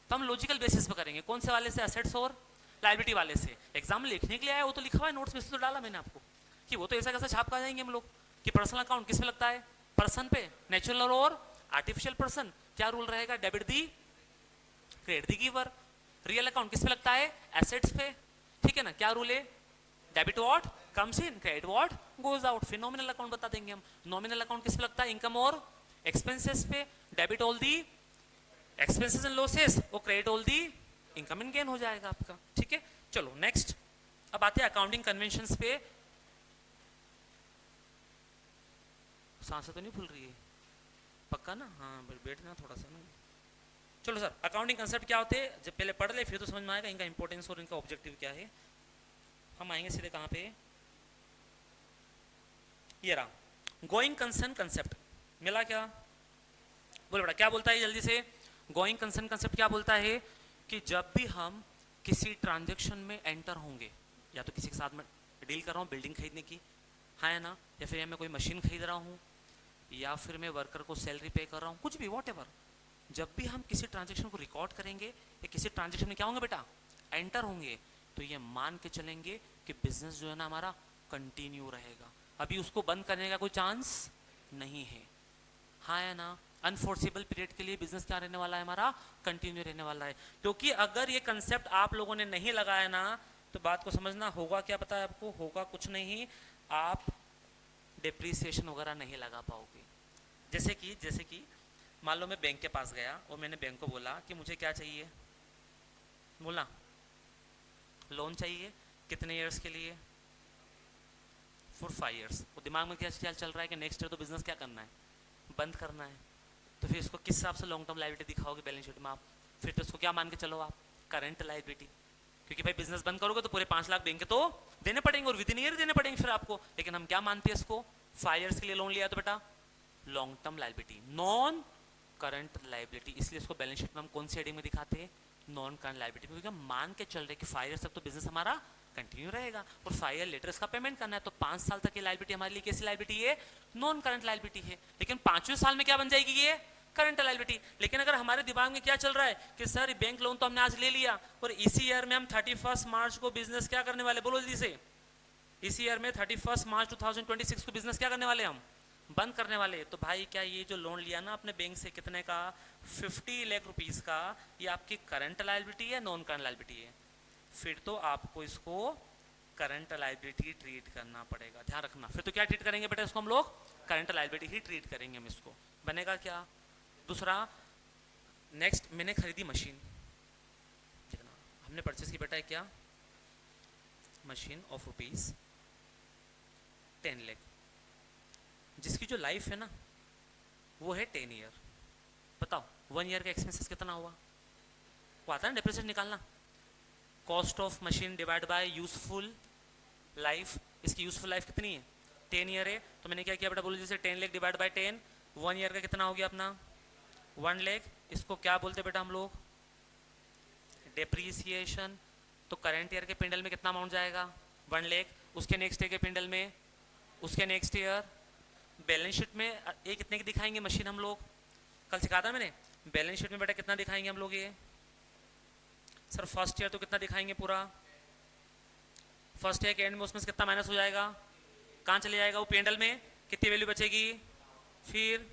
तो हम लॉजिकल बेसिस पे करेंगे, कौन से वाले से, एसेट्स और लाइबिलिटी वाले से। एग्जाम में लिखने के लिए आया वो तो लिखा हुआ है नोट्स में, तो डाला मैंने आपको कि वो तो ऐसा कैसा छाप कर जाएंगे हम लोग कि पर्सनल अकाउंट किस पे लगता है, पर्सन पे, नेचुरल और आर्टिफिशियल पर्सन, क्या रूल रहेगा, डेबिट दी क्रेडिट दी गिवर। रियल अकाउंट किस पे लगता है, एसेट्स पे, ठीक है ना, क्या रूल है, debit what comes in, credit what goes out. फिर नॉमिनल अकाउंट बता देंगे हम, नॉमिनल अकाउंट किस पे लगता है, इनकम और एक्सपेंसेस पे, debit all the expenses and losses और credit all the income and gain हो जाएगा आपका, ठीक है। चलो नेक्स्ट, अब आते हैं अकाउंटिंग कन्वेंशंस पे। सांसें तो नहीं भूल रही है पक्का ना, हाँ बैठना थोड़ा सा ना। चलो सर, अकाउंटिंग कंसेप्ट क्या होते हैं जब पहले पढ़ ले फिर तो समझ में आएगा इनका इंपॉर्टेंस और इनका ऑब्जेक्टिव क्या है। हम आएंगे सीधे कहाँ पे, ये रहा गोइंग कंसर्न कंसेप्ट, मिला क्या, बोले बेटा क्या बोलता है जल्दी से। गोइंग कंसर्न कंसेप्ट क्या बोलता है कि जब भी हम किसी ट्रांजेक्शन में एंटर होंगे, या तो किसी के साथ में डील कर रहा हूँ बिल्डिंग खरीदने की, हाँ है ना, या फिर मैं कोई मशीन खरीद रहा हूँ, या फिर मैं वर्कर को सैलरी पे कर रहा हूँ, कुछ भी वॉट, जब भी हम किसी ट्रांजेक्शन को रिकॉर्ड करेंगे या किसी ट्रांजेक्शन में क्या होंगे बेटा, एंटर होंगे, तो ये मान के चलेंगे कि बिजनेस जो है ना हमारा कंटिन्यू रहेगा, अभी उसको बंद करने का कोई चांस नहीं है, हाँ है ना। अनफोर्सेबल पीरियड के लिए बिजनेस क्या रहने वाला है हमारा, कंटिन्यू रहने वाला है। क्योंकि अगर ये कंसेप्ट आप लोगों ने नहीं लगाया ना तो बात को समझना, होगा क्या पता है आपको, होगा कुछ नहीं, आप डिप्रिसिएशन वगैरह नहीं लगा पाओगे। जैसे कि मान लो मैं बैंक के पास गया और मैंने बैंक को बोला कि मुझे क्या चाहिए, बोला लोन चाहिए, कितने इयर्स के लिए, फॉर 5 इयर्स। वो दिमाग में क्या चल रहा है कि नेक्स्ट ईयर तो बिजनेस क्या करना है, बंद करना है, तो फिर इसको किस हिसाब से लॉन्ग टर्म लायबिलिटी दिखाओगे बैलेंस शीट में आप, फिर तो इसको क्या मान के चलो आप, करंट लायबिलिटी, क्योंकि भाई बिजनेस बंद करोगे तो पूरे 5 लाख बैंक के तो देने पड़ेंगे और विद इन ईयर देने पड़ेंगे फिर आपको, लेकिन हम क्या मानते हैं इसको, 5 इयर्स के लिए लोन लिया तो बेटा long term liability, non current liability, इसलिए इसको बैलेंस शीट में हम कौन सी हेडिंग में दिखाते हैं, नॉन करंट लायबिलिटी, क्योंकि हम मान के चल रहे कि 5 इयर्स तक तो बिजनेस हमारा कंटिन्यू रहेगा और 5 ईयर लेटर इसका पेमेंट करना है, तो 5 साल तक ये लायबिलिटी हमारे लिए कैसी लायबिलिटी है, नॉन करंट लायबिलिटी है, लेकिन 5वें साल में क्या बन जाएगी ये करंट लायबिलिटी। लेकिन अगर हमारे दिमाग में क्या चल रहा है कि सर बैंक लोन तो हमने आज ले लिया और इसी ईयर में हम 31 मार्च को बिजनेस क्या करने वाले, बोलो जल्दी से, इसी ईयर में 31 मार्च 2026 को बिजनेस क्या करने वाले हम, बंद करने वाले, तो भाई क्या ये जो लोन लिया ना अपने बैंक से कितने का, 50 लाख रुपीस का, ये आपकी करंट लायबिलिटी है नॉन करंट लायबिलिटी है, फिर तो आपको इसको करंट लायबिलिटी ट्रीट करना पड़ेगा, ध्यान रखना। फिर तो क्या ट्रीट करेंगे बेटा इसको हम लोग, करंट लायबिलिटी ही ट्रीट करेंगे हम इसको, बनेगा क्या। दूसरा, नेक्स्ट मैंने खरीदी मशीन, देखना हमने परचेस की बेटा है क्या, मशीन ऑफ रुपीज 10 लाख, जिसकी जो लाइफ है ना वो है 10 ईयर, बताओ 1 ईयर का एक्सपेंसेस कितना हुआ, वो आता है ना डिप्रेशन निकालना, cost of machine divide by useful life. इसकी यूजफुल लाइफ कितनी है? 10 ईयर है। तो मैंने क्या किया बेटा, बोलो जैसे 10 लाख डिवाइड बाय 10, 1 ईयर का कितना हो गया अपना 1 लाख। इसको क्या बोलते बेटा हम लोग? डेप्रीसिएशन। तो करंट ईयर के पिंडल में कितना अमाउंट जाएगा? 1 लाख। उसके नेक्स्ट ईयर के पिंडल में, उसके नेक्स्ट ईयर बैलेंस शीट में ये कितने की दिखाएंगे मशीन हम लोग? कल सिखा था मैंने, बैलेंस शीट में बेटा कितना दिखाएंगे हम लोग? ये सर फर्स्ट ईयर तो कितना दिखाएंगे पूरा? फर्स्ट ईयर के एंड में उसमें से कितना माइनस हो जाएगा? कहाँ चले जाएगा वो पेंडल में? कितनी वैल्यू बचेगी? फिर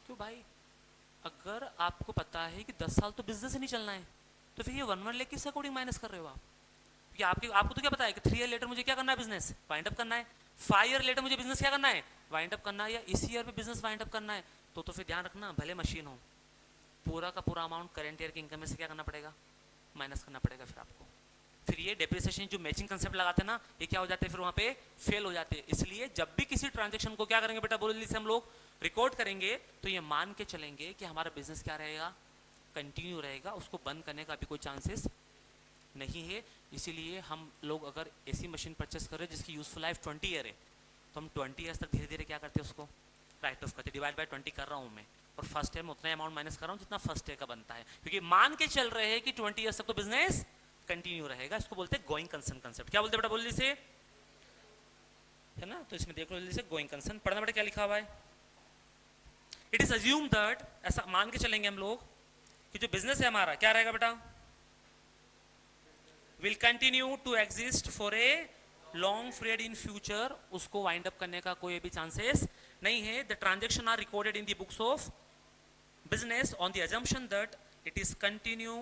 क्यों भाई, अगर आपको पता है कि 10 साल तो बिजनेस ही नहीं चलना है, तो फिर ये 1 लाख किस अकॉर्डिंग माइनस कर रहे हो आप? कि आपको तो क्या पता है कि 3 ईयर लेटर मुझे क्या करना है? बिजनेस वाइंड अप करना है। 5 ईयर लेटर मुझे बिजनेस क्या करना है? वाइंड अप करना है। या इसी ईयर में बिजनेस वाइंड अप करना है, तो फिर ध्यान रखना, भले मशीन हो, पूरा का पूरा अमाउंट करेंट ईयर की इनकम में से क्या करना पड़ेगा? माइनस करना पड़ेगा फिर आपको। फिर ये डेप्रिसिएशन जो मैचिंग कंसेप्ट लगाते हैं ना, ये क्या हो जाते हैं फिर वहाँ पे? फेल हो जाते हैं। इसलिए जब भी किसी ट्रांजेक्शन को क्या करेंगे बेटा, बोलो जल्दी से, हम लोग रिकॉर्ड करेंगे तो ये मान के चलेंगे कि हमारा बिजनेस क्या रहेगा? कंटिन्यू रहेगा, उसको बंद करने का भी कोई चांसेस नहीं है। इसीलिए हम लोग अगर ऐसी मशीन परचेस कर रहे हैं जिसकी यूजफुल लाइफ 20 ईयर है, तो हम 20 ईयर्स तक धीरे धीरे क्या करते हैं? उसको राइट ऑफ करते, डिवाइड बाय 20 कर रहा हूँ मैं, और फर्स्ट ईयर में उतना अमाउंट माइनस कर रहा हूँ जितना फर्स्ट ईयर का बनता है, क्योंकि मान के चल रहे हैं कि 20 ईयर्स तक तो बिजनेस कंटिन्यू रहेगा। इसको बोलते हैं गोइंग कंसर्न कंसेप्ट। क्या बोलते हैं बेटा, बोल से है ना? तो इसमें देख लो जल्दी से, गोइंग कंसर्न पढ़ना बेटा, क्या लिखा हुआ है? इट इज अज्यूम दैट, ऐसा मान के चलेंगे हम लोग कि जो बिजनेस है हमारा क्या रहेगा बेटा? Will continue to exist for a long period in future. उसको वाइंड अप करने का कोई भी चांसेस नहीं है। The transaction are recorded in the books of business on the assumption that it is continue,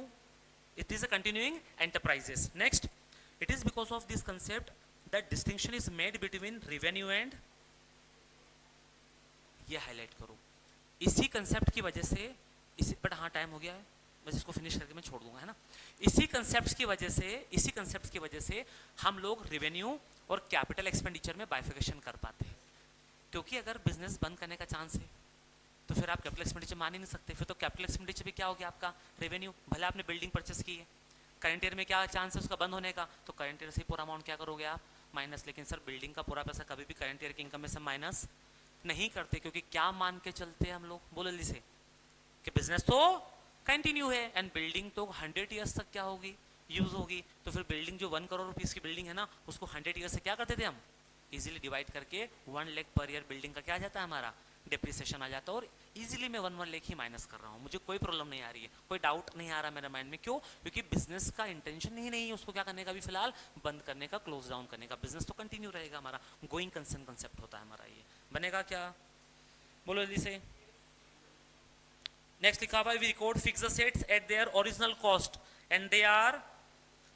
it is a continuing enterprises. Next, it is because of this concept that distinction is made between revenue and, ये highlight करो, इसी concept की वजह से, इसी but हाँ time हो गया है, बस इसको फिनिश करके मैं छोड़ दूंगा, है ना? इसी कंसेप्ट की वजह से हम लोग रेवेन्यू और कैपिटल एक्सपेंडिचर में बाइफिकेशन कर पाते हैं। क्योंकि अगर बिजनेस बंद करने का चांस है तो फिर आप कैपिटल एक्सपेंडिचर मान ही नहीं सकते। फिर तो कैपिटल एक्सपेंडिचर भी क्या हो गया आपका? रेवेन्यू। भले आपने बिल्डिंग परचेस की है, करंट ईयर में क्या चांस है उसका बंद होने का, तो करंट ईयर से ही पूरा अमाउंट क्या करोगे आप? माइनस। लेकिन सर बिल्डिंग का पूरा पैसा कभी भी करंट ईयर की इनकम में से माइनस नहीं करते, क्योंकि क्या मान के चलते हैं हम लोग, बोलो जल्दी से, कि बिजनेस तो कंटिन्यू है एंड बिल्डिंग तो 100 ईयर्स तक क्या होगी? यूज होगी। तो फिर बिल्डिंग जो 1 करोड़ रुपीज की बिल्डिंग है ना, उसको 100 ईयर से क्या करते थे हम? इजीली डिवाइड करके 1 लाख पर ईयर बिल्डिंग का क्या आ जाता है हमारा? डेप्रिसिएशन आ जाता है। और इजीली मैं 1 लाख ही माइनस कर रहा हूँ, मुझे कोई प्रॉब्लम नहीं आ रही है, कोई डाउट नहीं आ रहा मेरे माइंड में। क्यों? क्योंकि बिजनेस का इंटेंशन ही नहीं है उसको क्या करने का भी फिलहाल, बंद करने का, क्लोज डाउन करने का। बिजनेस तो कंटिन्यू रहेगा हमारा, गोइंग कंसर्न कंसेप्ट होता है हमारा। ये बनेगा क्या? बोलो जल्दी से। नेक्स्ट लिखा हुआ है, we record fixed assets at their original cost and they are,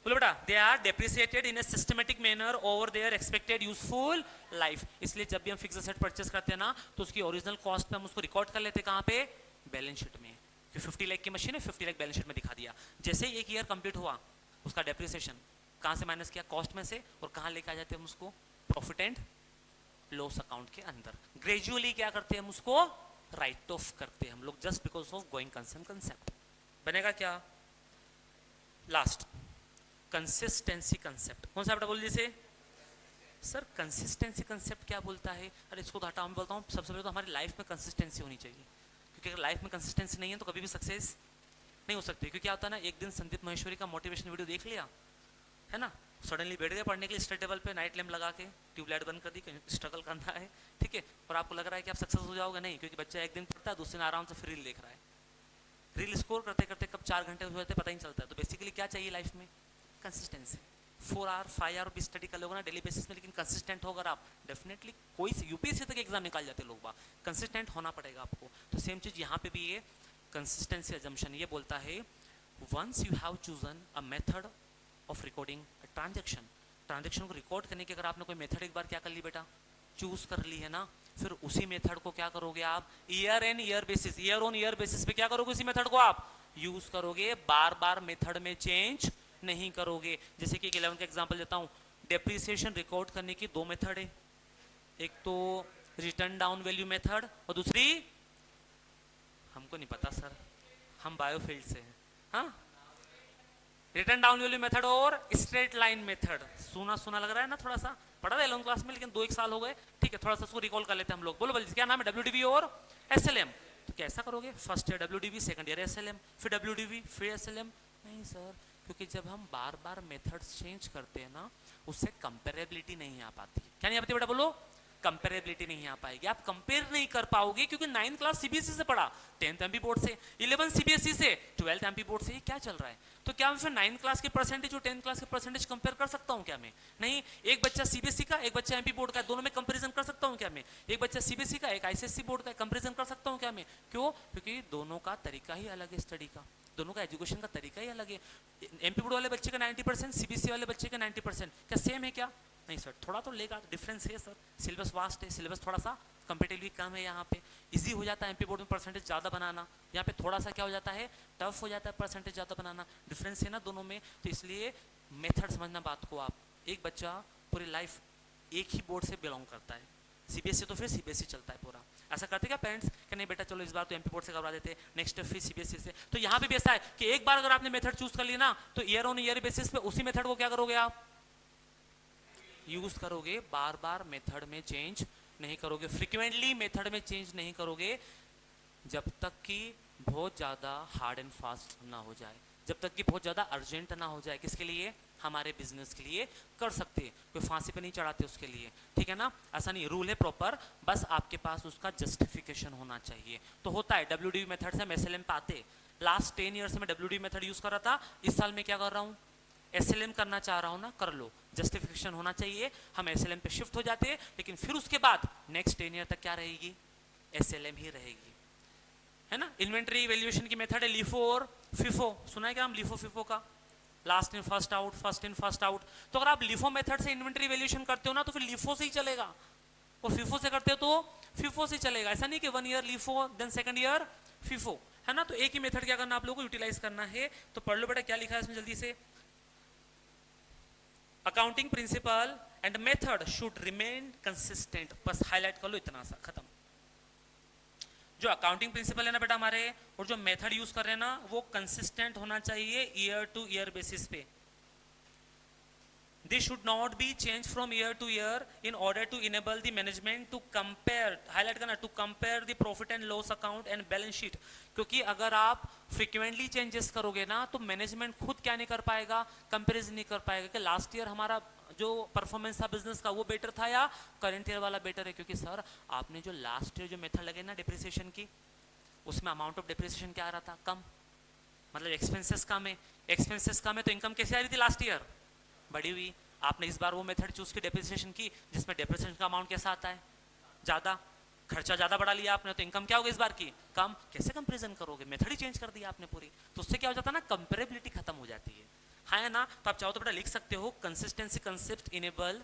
बोलो बेटा, they are depreciated in a systematic manner over their expected useful life. इसलिए जब भी हम फिक्स्ड असेट परचेस करते हैं ना, तो उसकी ओरिजिनल कॉस्ट पे हम उसको रिकॉर्ड कर लेते हैं। कहाँ पे? बैलेंस शीट में। कि 50 लाख की मशीन है, 50 लाख बैलेंस शीट में दिखा दिया। जैसे ही 1 ईयर कंप्लीट हुआ, उसका डेप्रिसिएशन कहाँ से माइनस किया? कॉस्ट में से। और कहाँ लेके आ जाते हैं हम उसको? प्रॉफिट एंड लॉस अकाउंट के अंदर। ग्रेजुअली क्या करते हैं हम उसको? राइट ऑफ करते हैं हम लोग, just because of going concern concept. बनेगा क्या? Last, consistency concept. कौन सा बेटा बोल जैसे? सर कंसिस्टेंसी कंसेप्ट क्या बोलता है? अरे इसको हटाओ, मैं बोलता हूँ सबसे पहले तो हमारी लाइफ में कंसिस्टेंसी होनी चाहिए, क्योंकि अगर लाइफ में कंसिस्टेंसी नहीं है तो कभी भी सक्सेस नहीं हो सकती। क्योंकि क्या होता है ना, एक दिन संदीप महेश्वरी का मोटिवेशन वीडियो देख लिया है ना, सडनली बैठ गए पढ़ने के लिए स्टडी टेबल पे, नाइट लैम्प लगा के, ट्यूबलाइट बंद कर दी, स्ट्रगल करना है, ठीक है, और आपको लग रहा है कि आप सक्सेस हो जाओगे, नहीं, क्योंकि बच्चा एक दिन पढ़ता है, दूसरे दिन आराम से फिर रील देख रहा है। रील स्कोर करते करते कब 4 घंटे हो जाते पता ही नहीं चलता है। तो बेसिकली क्या चाहिए लाइफ में? कंसिस्टेंसी। 4 आवर 5 आवर भी स्टडी कर लोगे ना डेली बेसिस में, लेकिन कंसिस्टेंट होकर आप डेफिनेटली कोई यूपीएससी तक एग्जाम निकाल जाते लोग बा, कंसिस्टेंट होना पड़ेगा आपको। तो सेम चीज यहाँ पे भी ये कंसिस्टेंसी अजम्पशन ये बोलता है, once you have chosen a method of recording transaction को रिकॉर्ड करने की अगर आपने कोई मेथड एक बार क्या कर ली बेटा, चूज कर ली है ना, फिर उसी मेथड को क्या करोगे आप? Year and year basis, year on year basis पे क्या करोगे? उसी मेथड को आप यूज करोगे, बार बार मेथड में चेंज नहीं करोगे। जैसे कि 11 का एग्जांपल देता हूँ, डेप्रिसिएशन रिकॉर्ड करने की 2 मेथड है, एक तो रिटर्न डाउन वैल्यू मेथड और दूसरी हमको नहीं पता सर, हम बायोफील्ड से हैं, हाँ, रिटर्न डाउन वैल्यू मेथड और स्ट्रेट लाइन मेथड। सुना सुना लग रहा है ना, थोड़ा सा पढ़ा था 11 क्लास में, लेकिन 2-1 साल हो गए। ठीक है, थोड़ा सा उसको रिकॉल कर लेते हैं हम लोग। बोलो बोलो, क्या नाम है? डब्ल्यूडीवी और एसएलएम। तो कैसा करोगे? First year WDV, second year SLM, फिर डब्ल्यूडीवी, फिर एसएलएम? नहीं सर, क्योंकि जब हम बार बार मेथड्स चेंज करते हैं ना, उससे कंपेरेबिलिटी नहीं आ पाती। क्या नहीं आ पाती बेटा? बोलो, कंपेरेबिलिटी नहीं आ पाएगी। आप कंपेयर नहीं कर पाओगे, क्योंकि 9th क्लास सीबीएसई से पढ़ा, 10th एमपी बोर्ड से, 11th सीबीएसई से, 12th एमपी बोर्ड से, ये क्या चल रहा है? तो क्या मैं फिर 9th क्लास के परसेंटेज और 10th क्लास के परसेंटेज कंपेयर कर सकता हूं क्या मैं? नहीं। एक बच्चा सीबीएसई का, एक बच्चा एमपी बोर्ड का, दोनों में कंपैरिजन कर सकता हूं क्या मैं? एक बच्चा सीबीएसई का, एक आईसीएसई बोर्ड का, कंपैरिजन कर सकता हूं क्या मैं? क्यों? क्योंकि दोनों का तरीका ही अलग है स्टडी का, दोनों का एजुकेशन का तरीका ही अलग है। एमपी बोर्ड वाले बच्चे का 90%, सीबीएसई वाले बच्चे का 90%, क्या सेम है क्या? नहीं सर, थोड़ा तो लेगा, डिफरेंस है सर। सिलेबस वास्ट है, सिलेबस थोड़ा सा कंपेटिटिवली कम है। यहाँ पे इजी हो जाता है एमपी बोर्ड में परसेंटेज ज़्यादा बनाना, यहाँ पे थोड़ा सा क्या हो जाता है, टफ हो जाता है परसेंटेज ज़्यादा बनाना। डिफरेंस है ना दोनों में, तो इसलिए मेथड समझना बात को आप। एक बच्चा पूरी लाइफ एक ही बोर्ड से बिलोंग करता है, सीबीएसई तो फिर सीबीएसई चलता है पूरा। ऐसा करते क्या पेरेंट्स कि नहीं बेटा चलो इस बार तो एमपी बोर्ड से करवा देते, नेक्स्ट फिर सीबीएसई से? तो यहाँ पे भी ऐसा है कि एक बार अगर आपने मेथड चूज कर लिया ना, तो ईयर ऑन ईयर बेसिस पे उसी मेथड को क्या करोगे आप? यूज करोगे। बार बार मेथड में चेंज नहीं करोगे, फ्रीक्वेंटली मेथड में चेंज नहीं करोगे, जब तक कि बहुत ज़्यादा हार्ड एंड फास्ट ना हो जाए, जब तक कि बहुत ज़्यादा अर्जेंट ना हो जाए। किसके लिए? हमारे बिजनेस के लिए कर सकते, कोई फांसी पे नहीं चढ़ाते उसके लिए, ठीक है ना? ऐसा नहीं, रूल है प्रॉपर, बस आपके पास उसका जस्टिफिकेशन होना चाहिए। तो होता है डब्ल्यूडीवी मेथड से हम एसएलएम पे आते। लास्ट 10 ईयर से मैं डब्ल्यूडीवी मेथड यूज कर रहा था, इस साल में क्या कर रहा हूँ? एसएलएम करना चाह रहा हूँ ना, कर लो, जस्टिफिकेशन होना चाहिए। हम एसएलएम पे शिफ्ट हो जाते हैं, लेकिन फिर उसके बाद नेक्स्ट 10 ईयर तक क्या रहेगी? एसएलएम ही रहेगी, है ना? इन्वेंटरी वैल्यूएशन की मेथड है लिफो और फिफो, सुना है क्या हम लिफो फिफो का? Last in first out, first in first out. तो अगर आप लिफो मेथड से इन्वेंटरी वैल्यूएशन करते हो ना, तो फिर लिफो से ही चलेगा, और फिफो से करते हो तो फिफो से चलेगा। ऐसा नहीं कि 1 year LIFO then second year FIFO, है ना? तो एक ही मेथड क्या करना आप लोगों को यूटिलाइज करना है। तो पढ़ लो बेटा क्या लिखा है इसमें जल्दी से। Accounting principle and method should remain consistent, बस हाईलाइट कर लो, इतना सा, खत्म। जो अकाउंटिंग प्रिंसिपल है ना बेटा हमारे, और जो मेथड यूज कर रहे हैं ना, वो कंसिस्टेंट होना चाहिए ईयर टू ईयर बेसिस पे। This should not be changed from year to year in order to enable the management to compare, highlight करना, to compare the profit and loss account and balance sheet। क्योंकि अगर आप frequently changes करोगे ना, तो management खुद क्या नहीं कर पाएगा? कंपेरिजन नहीं कर पाएगा कि लास्ट ईयर हमारा जो परफॉर्मेंस था बिजनेस का वो बेटर था या करंट ईयर वाला बेटर है। क्योंकि सर आपने जो लास्ट ईयर जो मेथड लगे ना डिप्रिसिएशन की, उसमें अमाउंट ऑफ डिप्रिसिएशन क्या आ रहा था? कम, मतलब एक्सपेंसेस कम है, एक्सपेंसेस कम है, तो इनकम कैसे आ रही थी लास्ट ईयर? बढ़ी हुई। आपने इस बार वो मेथड चूज की डेप्रिसिएशन की, जिसमें डेप्रिसिएशन का अमाउंट कैसा आता है? ज्यादा, खर्चा ज्यादा बढ़ा लिया आपने, तो इनकम क्या होगी इस बार की? कम। कैसे कंपैरिजन करोगे? मेथड ही चेंज कर दिया आपने पूरी, तो उससे क्या हो जाता है ना, कंपेरेबिलिटी खत्म हो जाती है। हाँ है ना? तो आप चाहो तो बेटा लिख सकते हो, कंसिस्टेंसी कंसेप्ट इनेबल,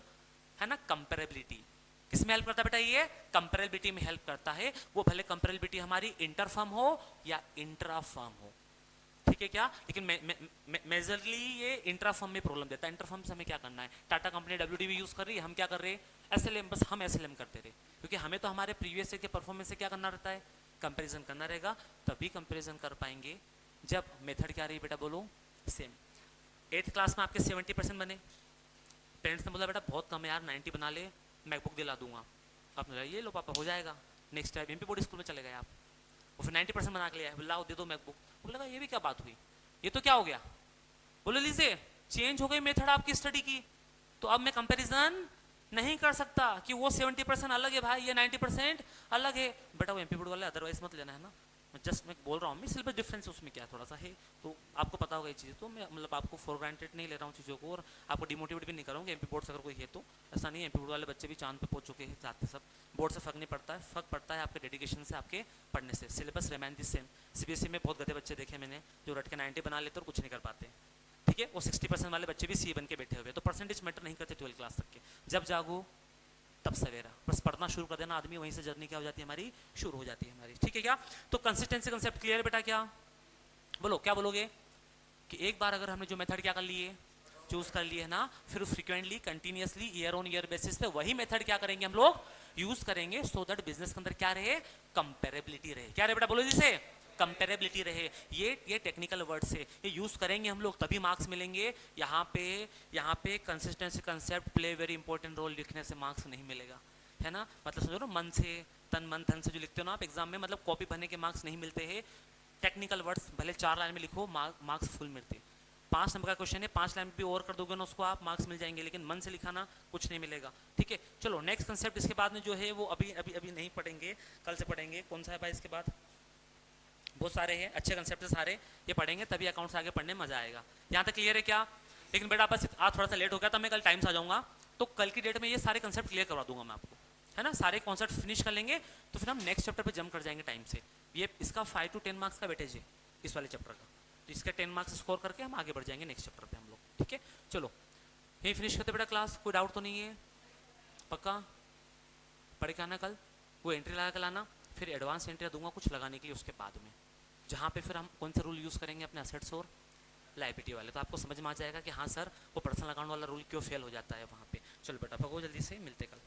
है ना, कंपेरेबिलिटी। किसमें हेल्प करता है बेटा? ये कंपेरेबिलिटी में हेल्प करता है। वो भले कंपेरेबिलिटी हमारी इंटर फर्म हो या इंट्रा फर्म हो, ठीक है क्या? लेकिन मेजरली ये इंट्रा फर्म में प्रॉब्लम देता है। इंटर फर्म से हमें क्या करना है? टाटा कंपनी डब्ल्यूडीवी यूज कर रही है, हम क्या कर रहे हैं? एसएलएम, बस हम एसएलएम करते रहे, क्योंकि हमें तो हमारे प्रीवियस ईयर के परफॉर्मेंस से क्या करना रहता है? कंपैरिजन करना रहेगा। तभी कंपैरिजन कर पाएंगे जब मेथड क्या रही बेटा? बोलो, सेम। 8th क्लास में आपके 70% बने, पेरेंट्स ने बोला बेटा बहुत कम है यार, 90 बना ले, मैकबुक दिला दूंगा। आपने बोला ये लो पापा हो जाएगा, next time MP board school में चले गए आप, और फिर 90% बना के लिया, लाओ दे दो मैकबुक। बोला ये भी क्या बात हुई, ये तो क्या हो गया? बोले लीजिए चेंज हो गई मेथड आपकी स्टडी की, तो अब मैं कंपैरिजन नहीं कर सकता कि वो 70% अलग है भाई, ये 90% अलग है। बेटा वो एमपी बोर्ड वाले अदरवाइज मत लेना, है ना? जस्ट मैं बोल रहा हूँ, मैं सिलेबस डिफरेंस उसमें क्या थोड़ा सा है, तो आपको पता होगा ये चीज़। तो मैं मतलब आपको फॉर ग्रांटेड नहीं ले रहा हूँ चीज़ों को, और आपको डिमोटिवेट भी नहीं करूँगा एमपी बोर्ड से अगर कोई है तो। ऐसा नहीं है, एमपी बोर्ड वाले बच्चे भी चांद पे पहुँच चुके हैं, चाहते सब। बोर्ड से फर्क नहीं पड़ता है, फर्क पड़ता है आपके डेडिकेशन से, आपके पढ़ने से। Syllabus remain the same. CBSE में बहुत गधे बच्चे देखे मैंने, जो रट के 90 बना लेते और कुछ नहीं कर पाते, ठीक है? वो 60% वाले बच्चे भी सी बन के बैठे हुए। तो परसेंटेज मैटर नहीं करते 12th क्लास तक के। जब जागो तब सवेरा, बस पढ़ना शुरू कर देना आदमी, वहीं से जर्नी क्या हो जाती है हमारी? शुरू हो जाती है हमारी, ठीक है क्या? तो कंसिस्टेंसी कंसेप्ट क्लियर है बेटा? क्या बोलो, क्या बोलोगे? कि एक बार अगर हमने जो मेथड क्या कर लिए, चूज कर लिए है ना, फिर frequently continuously year on year basis पे वही मेथड क्या करेंगे हम लोग? यूज करेंगे, सो दैट बिजनेस के अंदर क्या रहे? कंपेरेबिलिटी रहे। क्या रहे बेटा? बोलो जिसे कंपेरेबिलिटी रहे, ये टेक्निकल वर्ड्स है, ये यूज़ करेंगे हम लोग तभी मार्क्स मिलेंगे। यहाँ पे consistency concept play very important role, लिखने से मार्क्स नहीं मिलेगा, है ना। मतलब समझो ना, मन से, तन मन धन से जो लिखते हो ना आप एग्जाम में, मतलब कॉपी भरने के मार्क्स नहीं मिलते हैं। टेक्निकल वर्ड्स भले 4 लाइन में लिखो, मार्क्स फुल मिलते हैं। 5 नंबर का क्वेश्चन है, 5 लाइन भी और कर दोगे ना उसको आप, मार्क्स मिल जाएंगे, लेकिन मन से लिखाना कुछ नहीं मिलेगा, ठीक है। चलो नेक्स्ट कंसेप्ट इसके बाद में जो है वो अभी नहीं पढ़ेंगे, कल से पढ़ेंगे। कौन सा है भाई इसके बाद? बहुत सारे हैं, अच्छे कंसेप्ट है सारे, ये पढ़ेंगे तभी अकाउंट्स आगे पढ़ने में मजा आएगा। यहाँ तक क्लियर है क्या? लेकिन बेटा बस आज थोड़ा सा लेट हो गया था, मैं कल टाइम से आ जाऊँगा, तो कल की डेट में ये सारे कंसेप्ट क्लियर करवा दूंगा मैं आपको, है ना। सारे कॉन्सेप्ट फिनिश कर लेंगे तो फिर हम नेक्स्ट चैप्टर पे जंप कर जाएंगे टाइम से। ये इसका 5 to 10 मार्क्स का वेटेज है इस वाले चैप्टर का, तो इसका 10 मार्क्स स्कोर करके हम आगे बढ़ जाएंगे नेक्स्ट चैप्टर पे हम लोग, ठीक है। चलो यही फिनिश करते बेटा क्लास, कोई डाउट तो नहीं है? पक्का पढ़ के आना कल, वो एंट्री लगा कर लाना, फिर एडवांस एंट्री दूंगा कुछ लगाने के लिए उसके बाद में, जहाँ पे फिर हम कौन से रूल यूज़ करेंगे अपने असेट्स और लायबिलिटी वाले, तो आपको समझ में आ जाएगा कि हाँ सर वो पर्सनल अकाउंट वाला रूल क्यों फेल हो जाता है वहाँ पे। चलो बेटा भगो जल्दी से, मिलते कल।